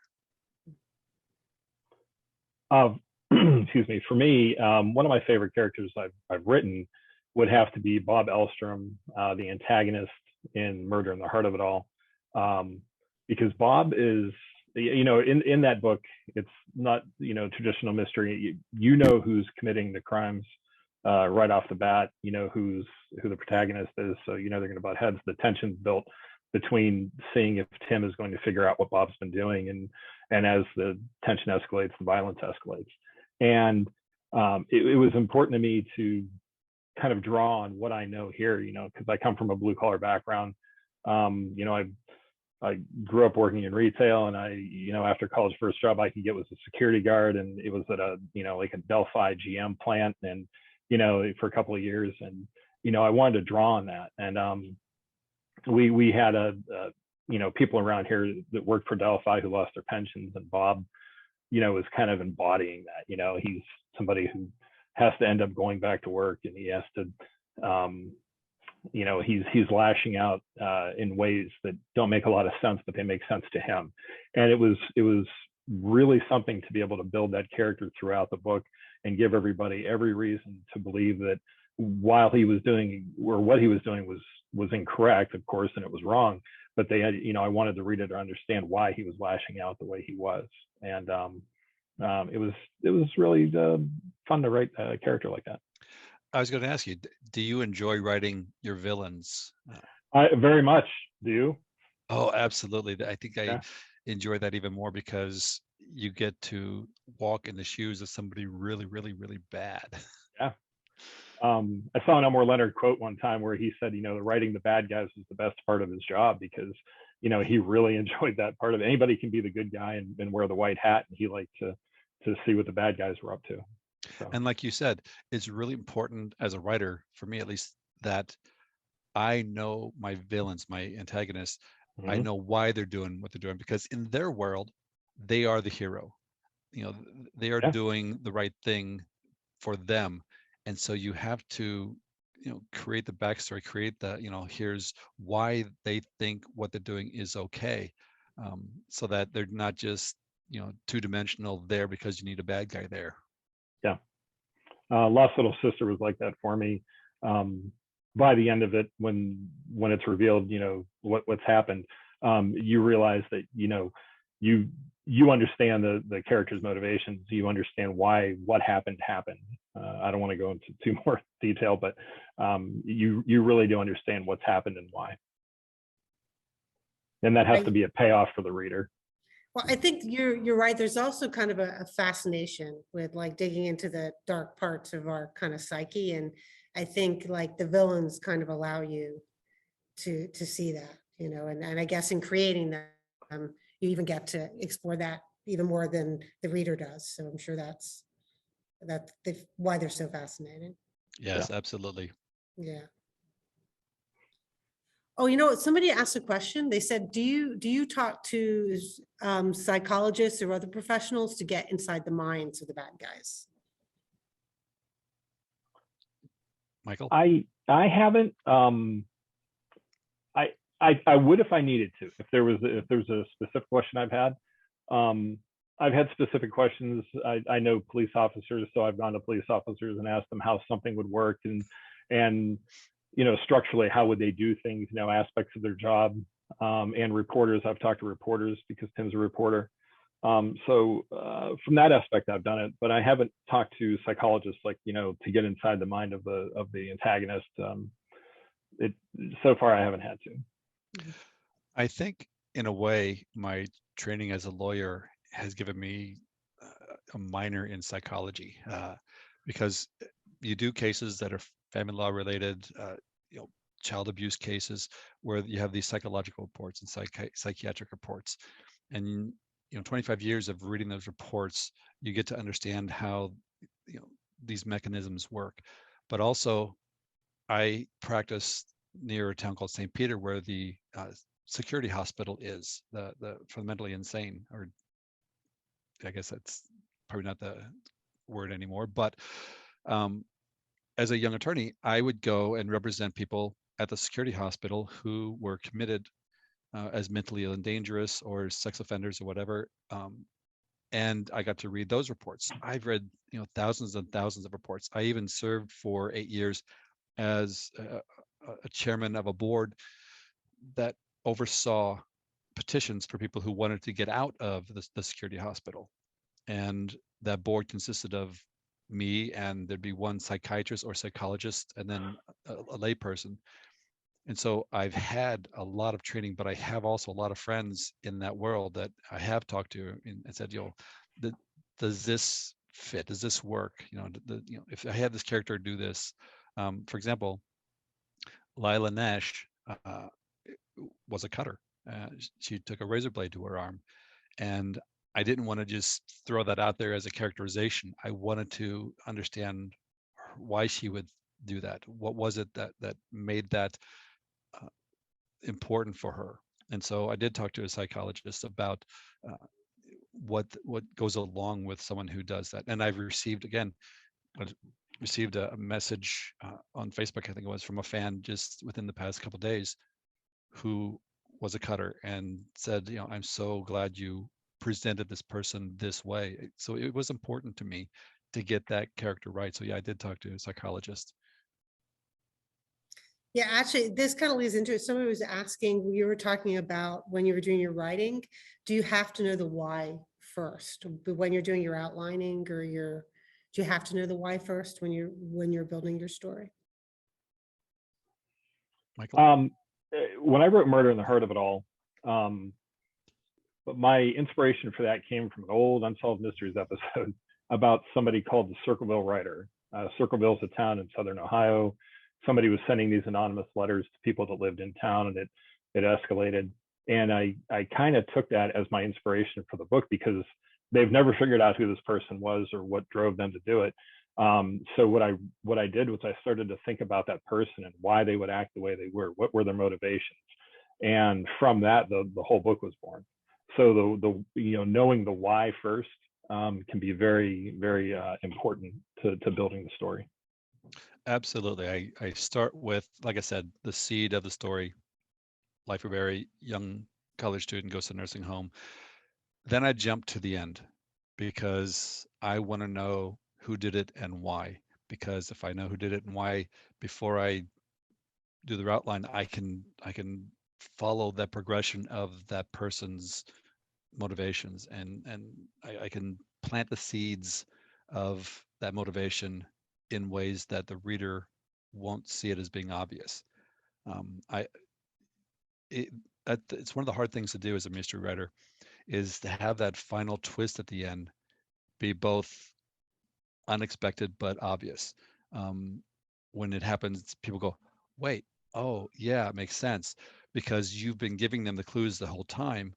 Speaker 3: Excuse me. For me, one of my favorite characters I've written would have to be Bob Elstrom, the antagonist in Murder in the Heart of It All, because Bob is, in that book, it's not, traditional mystery. You know who's committing the crimes right off the bat. You know who the protagonist is, so they're going to butt heads. The tension's built between seeing if Tim is going to figure out what Bob's been doing, and as the tension escalates, the violence escalates. And it was important to me to kind of draw on what I know here, because I come from a blue collar background. I grew up working in retail, and after college, first job I could get was a security guard, and it was at a like a Delphi GM plant, and for a couple of years, and I wanted to draw on that. And we had people around here that worked for Delphi who lost their pensions, and Bob is kind of embodying that. He's somebody who has to end up going back to work, and he has to he's lashing out in ways that don't make a lot of sense, but they make sense to him. And it was really something to be able to build that character throughout the book and give everybody every reason to believe that while he was doing, or what he was doing was incorrect, of course, and it was wrong, but they had, I wanted the reader to understand why he was lashing out the way he was. And it was really fun to write a character like that.
Speaker 2: I was going to ask you, do you enjoy writing your villains?
Speaker 3: I very much do.
Speaker 2: Oh, absolutely. I think I enjoy that even more because you get to walk in the shoes of somebody really, really, really bad.
Speaker 3: Yeah. I saw an Elmore Leonard quote one time where he said, the writing the bad guys is the best part of his job, because, he really enjoyed that part of it. Anybody can be the good guy and wear the white hat, and he liked to see what the bad guys were up to. So.
Speaker 2: And like you said, it's really important as a writer, for me at least, that I know my villains, my antagonists. I know why they're doing what they're doing, because in their world, they are the hero. They are doing the right thing for them. And so you have to, create the backstory, create the, here's why they think what they're doing is okay. So that they're not just, two-dimensional there because you need a bad guy there.
Speaker 3: Yeah. Lost Little Sister was like that for me. By the end of it, when it's revealed, what's happened, you realize that, you understand the character's motivations. You understand why what happened. I don't want to go into too more detail, but you really do understand what's happened and why. And that has to be a payoff for the reader.
Speaker 1: Well, I think you're right. There's also kind of a fascination with like digging into the dark parts of our kind of psyche. And I think like the villains kind of allow you to see that, and I guess in creating them, you even get to explore that even more than the reader does. So I'm sure that's why they're so fascinating.
Speaker 2: Yes, absolutely.
Speaker 1: Yeah. Oh, somebody asked a question. They said, do you talk to psychologists or other professionals to get inside the minds of the bad guys?
Speaker 2: Michael?
Speaker 3: I haven't. I would if I needed to. If there's a specific question I've had specific questions. I know police officers, so I've gone to police officers and asked them how something would work, and structurally, how would they do things, aspects of their job, and reporters. I've talked to reporters because Tim's a reporter. So from that aspect, I've done it, but I haven't talked to psychologists, like, to get inside the mind of the antagonist. So far, I haven't had to.
Speaker 2: I think in a way, my training as a lawyer has given me a minor in psychology, because you do cases that are family law related, child abuse cases, where you have these psychological reports and psychiatric reports. And 25 years of reading those reports, you get to understand how these mechanisms work. But also, I practice near a town called St. Peter, where the security hospital is, for the mentally insane, or I guess that's probably not the word anymore. But as a young attorney, I would go and represent people at the security hospital who were committed as mentally ill and dangerous, or sex offenders or whatever. And I got to read those reports. I've read thousands and thousands of reports. I even served for 8 years as a chairman of a board that oversaw petitions for people who wanted to get out of the security hospital. And that board consisted of me, and there'd be one psychiatrist or psychologist, and then a lay person. And so I've had a lot of training, but I have also a lot of friends in that world that I have talked to and said, does this fit? Does this work? If I had this character do this, for example, Lila Nash was a cutter. She took a razor blade to her arm, and I didn't want to just throw that out there as a characterization. I wanted to understand why she would do that. What was it that made that important for her? And so I did talk to a psychologist about what goes along with someone who does that. And I've received a message on Facebook, I think it was, from a fan just within the past couple of days, who was a cutter and said, I'm so glad you presented this person this way. So it was important to me to get that character right. So yeah, I did talk to a psychologist.
Speaker 1: Yeah, actually, this kind of leads into it. Somebody was asking, you were talking about when you were doing your writing, do you have to know the why first? When you're doing your outlining or do you have to know the why first when you're building your story?
Speaker 2: Michael?
Speaker 3: When I wrote Murder in the Heart of It All, but my inspiration for that came from an old Unsolved Mysteries episode about somebody called the Circleville Writer. Circleville is a town in southern Ohio. Somebody was sending these anonymous letters to people that lived in town, and it escalated. And I kind of took that as my inspiration for the book, because they've never figured out who this person was or what drove them to do it. So what I did was I started to think about that person and why they would act the way they were. What were their motivations? And from that, the whole book was born. So the knowing the why first can be very, very important to building the story.
Speaker 2: Absolutely. I start with, like I said, the seed of the story. Life of a very young college student goes to a nursing home. Then I jump to the end because I want to know who did it and why. Because if I know who did it and why before I do the outline, I can follow that progression of that person's motivations, and I can plant the seeds of that motivation in ways that the reader won't see it as being obvious. It's one of the hard things to do as a mystery writer, is to have that final twist at the end be both unexpected but obvious. When it happens, people go, wait, oh yeah, it makes sense, because you've been giving them the clues the whole time.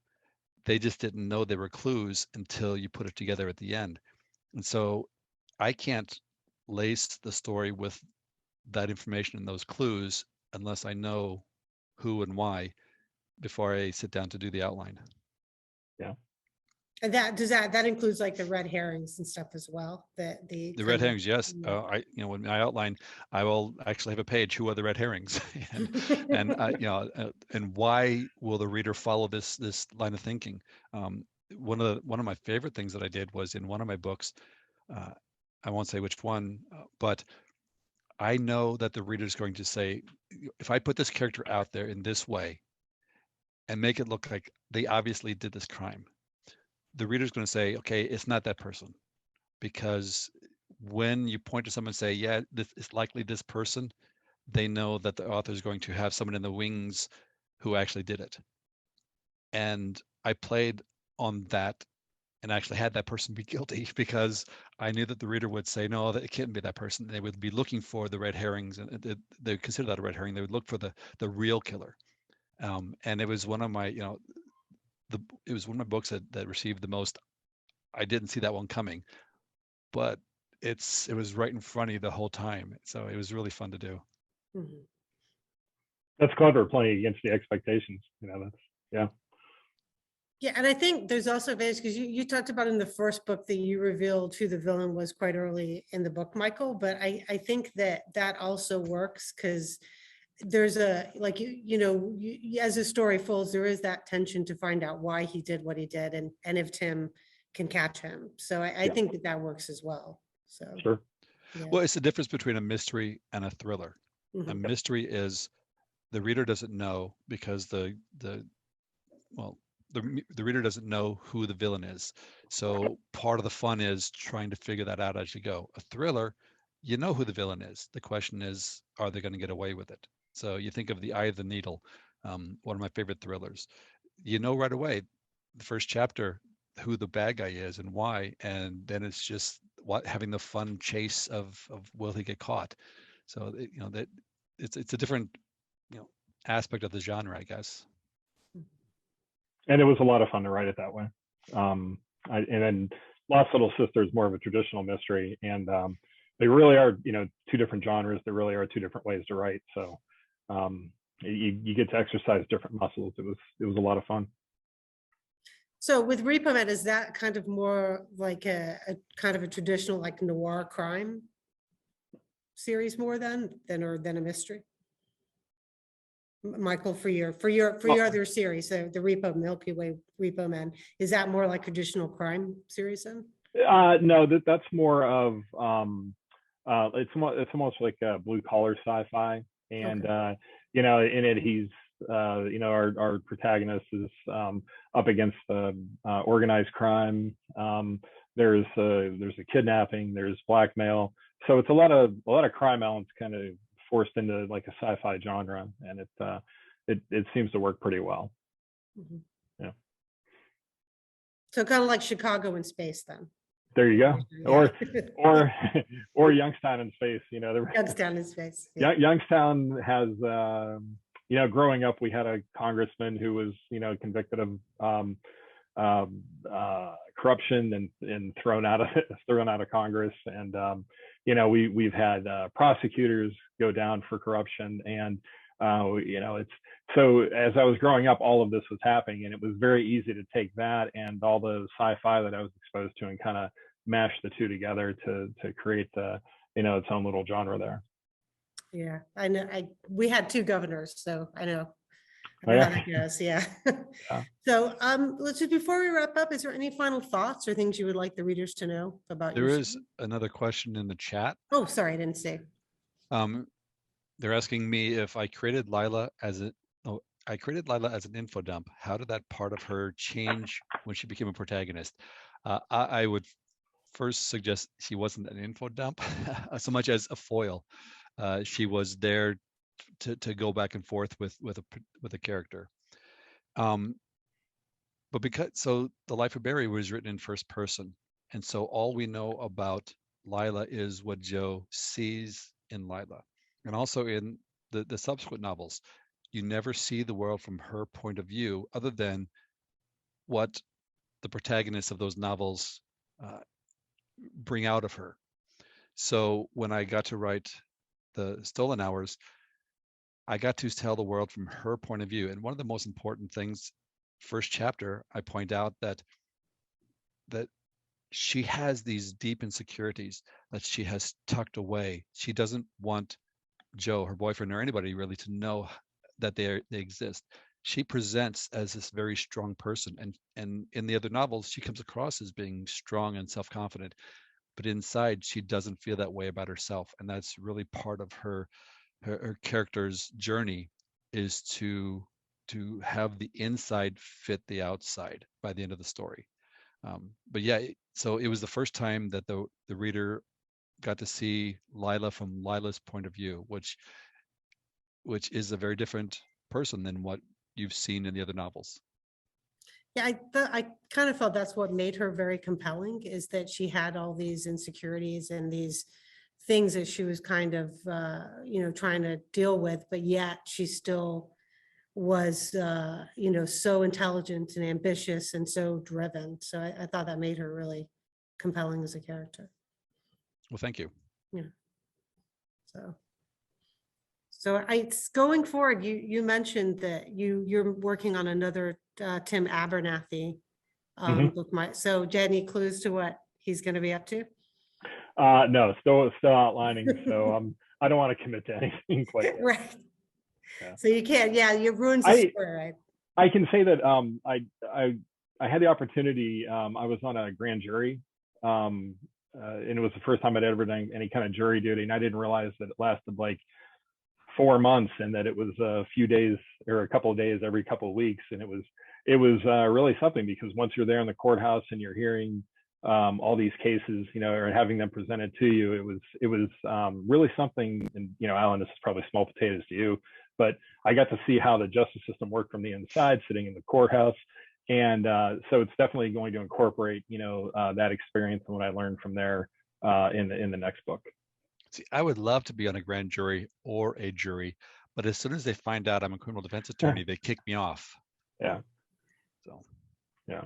Speaker 2: They just didn't know they were clues until you put it together at the end. And so I can't lace the story with that information and those clues unless I know who and why before I sit down to do the outline.
Speaker 3: Yeah.
Speaker 1: And that includes like the red herrings and stuff as well. The
Speaker 2: red herrings, yes. When I outline, I will actually have a page. Who are the red herrings, and why will the reader follow this line of thinking? One of my favorite things that I did was in one of my books. I won't say which one, but I know that the reader is going to say, if I put this character out there in this way and make it look like they obviously did this crime, the reader's going to say, okay, it's not that person. Because when you point to someone and say, yeah, this is likely this person, they know that the author is going to have someone in the wings who actually did it. And I played on that and actually had that person be guilty, because I knew that the reader would say, no, that it can't be that person. They would be looking for the red herrings, and they would consider that a red herring. They would look for the real killer. And it was one of my, it was one of my books that received the most. I didn't see that one coming, but it was right in front of you the whole time. So it was really fun to do.
Speaker 1: Mm-hmm.
Speaker 3: That's clever, playing against the expectations. That's, yeah.
Speaker 1: Yeah, and I think there's also advantage, because you talked about in the first book that you revealed who the villain was quite early in the book, Michael. But I think that also works because there's a, like, as the story folds, there is that tension to find out why he did what he did, and if Tim can catch him. So I think that works as well. So
Speaker 3: sure.
Speaker 1: yeah.
Speaker 2: Well, it's the difference between a mystery and a thriller. A mystery is the reader doesn't know because the reader doesn't know who the villain is. So part of the fun is trying to figure that out as you go. A thriller, you know who the villain is. The question is, are they going to get away with it? So you think of The Eye of the Needle, one of my favorite thrillers. You know right away, the first chapter, who the bad guy is and why, and then it's just having the fun chase of will he get caught. So that it's a different aspect of the genre, I guess.
Speaker 3: And it was a lot of fun to write it that way. And then Lost Little Sister is more of a traditional mystery, and they really are, two different genres. There really are two different ways to write. So you get to exercise different muscles. It was a lot of fun.
Speaker 1: So with Repo Man, is that kind of more like a kind of a traditional like noir crime series more than a mystery? Michael, for your other series, the Milky Way Repo Man, is that more like traditional crime series then?
Speaker 3: No, that's more of it's almost like a blue collar sci-fi, and okay. In it he's our protagonist is up against organized crime. There's a kidnapping, there's blackmail, so it's a lot of crime elements kind of forced into like a sci-fi genre, and it seems to work pretty well.
Speaker 1: Mm-hmm.
Speaker 3: Yeah.
Speaker 1: So kind of like Chicago in space then.
Speaker 3: There you go. Yeah. or Youngstown in space.
Speaker 1: Youngstown in space. Yeah.
Speaker 3: Youngstown has growing up we had a congressman who was convicted of corruption and thrown out of Congress, and we've had prosecutors go down for corruption, and it's so as I was growing up, all of this was happening, and it was very easy to take that and all the sci-fi that I was exposed to and kind of mash the two together to create its own little genre there.
Speaker 1: Yeah, I know. We had two governors, so I know.
Speaker 3: Oh, yeah.
Speaker 1: How that goes. Yeah.
Speaker 3: Yeah.
Speaker 1: So let's just, before we wrap up, is there any final thoughts or things you would like the readers to know about?
Speaker 2: There is another question in the chat.
Speaker 1: Oh, sorry, I didn't see.
Speaker 2: They're asking me if I created Lila as an info dump. How did that part of her change when she became a protagonist? I would first suggest she wasn't an info dump so much as a foil. She was there to go back and forth with a character. But the Life of Barry was written in first person, and so all we know about Lila is what Joe sees in Lila, and also in the subsequent novels, you never see the world from her point of view, other than what the protagonists of those novels bring out of her. So when I got to write the Stolen Hours, I got to tell the world from her point of view. And one of the most important things, first chapter, I point out that she has these deep insecurities that she has tucked away. She doesn't want Joe, her boyfriend, or anybody really to know that they exist. She presents as this very strong person, and in the other novels, she comes across as being strong and self-confident, but inside she doesn't feel that way about herself, and that's really part of her character's journey, is to have the inside fit the outside by the end of the story. But yeah, so it was the first time that the reader got to see Lila from Lila's point of view, which is a very different person than what you've seen in the other novels.
Speaker 1: Yeah, I kind of felt that's what made her very compelling, is that she had all these insecurities and these things that she was kind of, trying to deal with, but yet she still was, so intelligent and ambitious and so driven. So I thought that made her really compelling as a character.
Speaker 2: Well, thank you.
Speaker 1: Yeah. So going forward, you mentioned that you're working on another Tim Abernathy book. So, do you have any clues to what he's going to be up to?
Speaker 3: No, still outlining. So I don't want to commit to anything quite yet.
Speaker 1: Right. Yeah. So you can't. Yeah, you ruins the story, right?
Speaker 3: I can say that I had the opportunity. I was on a grand jury, and it was the first time I'd ever done any kind of jury duty, and I didn't realize that it lasted like 4 months, and that it was a few days or a couple of days every couple of weeks. And it was really something, because once you're there in the courthouse and you're hearing all these cases, or having them presented to you, it was really something. And, Alan, this is probably small potatoes to you, but I got to see how the justice system worked from the inside, sitting in the courthouse. And so it's definitely going to incorporate, that experience and what I learned from there in the next book.
Speaker 2: See, I would love to be on a grand jury or a jury, but as soon as they find out I'm a criminal defense attorney, they kick me off.
Speaker 3: Yeah.
Speaker 2: So,
Speaker 3: yeah.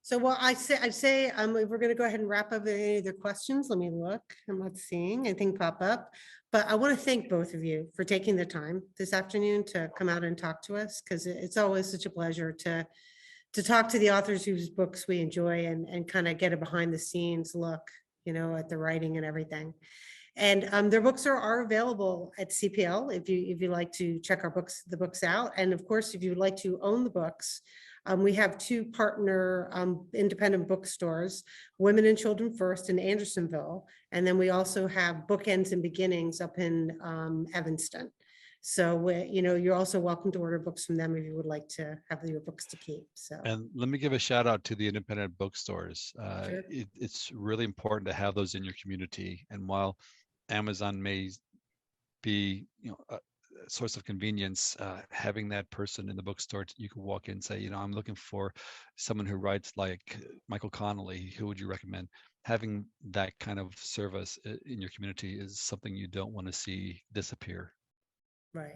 Speaker 1: So, well, I say, we're going to go ahead and wrap up. Any other questions? Let me look. I'm not seeing anything pop up, but I want to thank both of you for taking the time this afternoon to come out and talk to us, because it's always such a pleasure to talk to the authors whose books we enjoy and kind of get a behind the scenes look, at the writing and everything. And their books are available at CPL if you like to check the books out. And of course, if you would like to own the books, we have 2 partner independent bookstores, Women and Children First in Andersonville. And then we also have Bookends and Beginnings up in Evanston. So, you're also welcome to order books from them if you would like to have your books to keep. So,
Speaker 2: and let me give a shout out to the independent bookstores.
Speaker 1: Sure.
Speaker 2: It's really important to have those in your community. And while Amazon may be, a source of convenience, having that person in the bookstore, you can walk in and say, I'm looking for someone who writes like Michael Connolly. Who would you recommend? Having that kind of service in your community is something you don't want to see disappear.
Speaker 1: Right.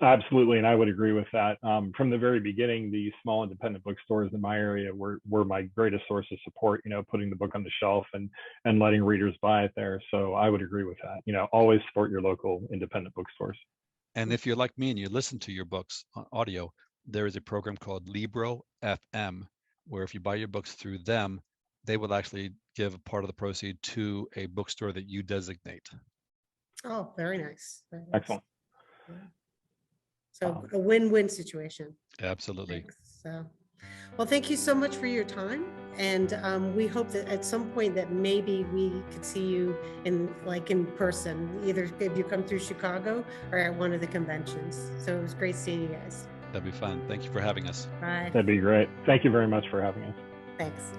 Speaker 3: Absolutely, and I would agree with that. From the very beginning, the small independent bookstores in my area were my greatest source of support. Putting the book on the shelf and letting readers buy it there. So I would agree with that. Always support your local independent bookstores.
Speaker 2: And if you're like me and you listen to your books on audio, there is a program called Libro FM, where if you buy your books through them, they will actually give a part of the proceed to a bookstore that you designate.
Speaker 1: Oh, very nice. Very nice.
Speaker 3: Excellent.
Speaker 1: So a win-win situation.
Speaker 2: Absolutely.
Speaker 1: Thanks. So, well, thank you so much for your time. And we hope that at some point that maybe we could see you in person, either if you come through Chicago or at one of the conventions. So it was great seeing you guys.
Speaker 2: That'd be fun. Thank you for having us.
Speaker 1: Bye.
Speaker 3: That'd be great. Thank you very much for having us.
Speaker 1: Thanks.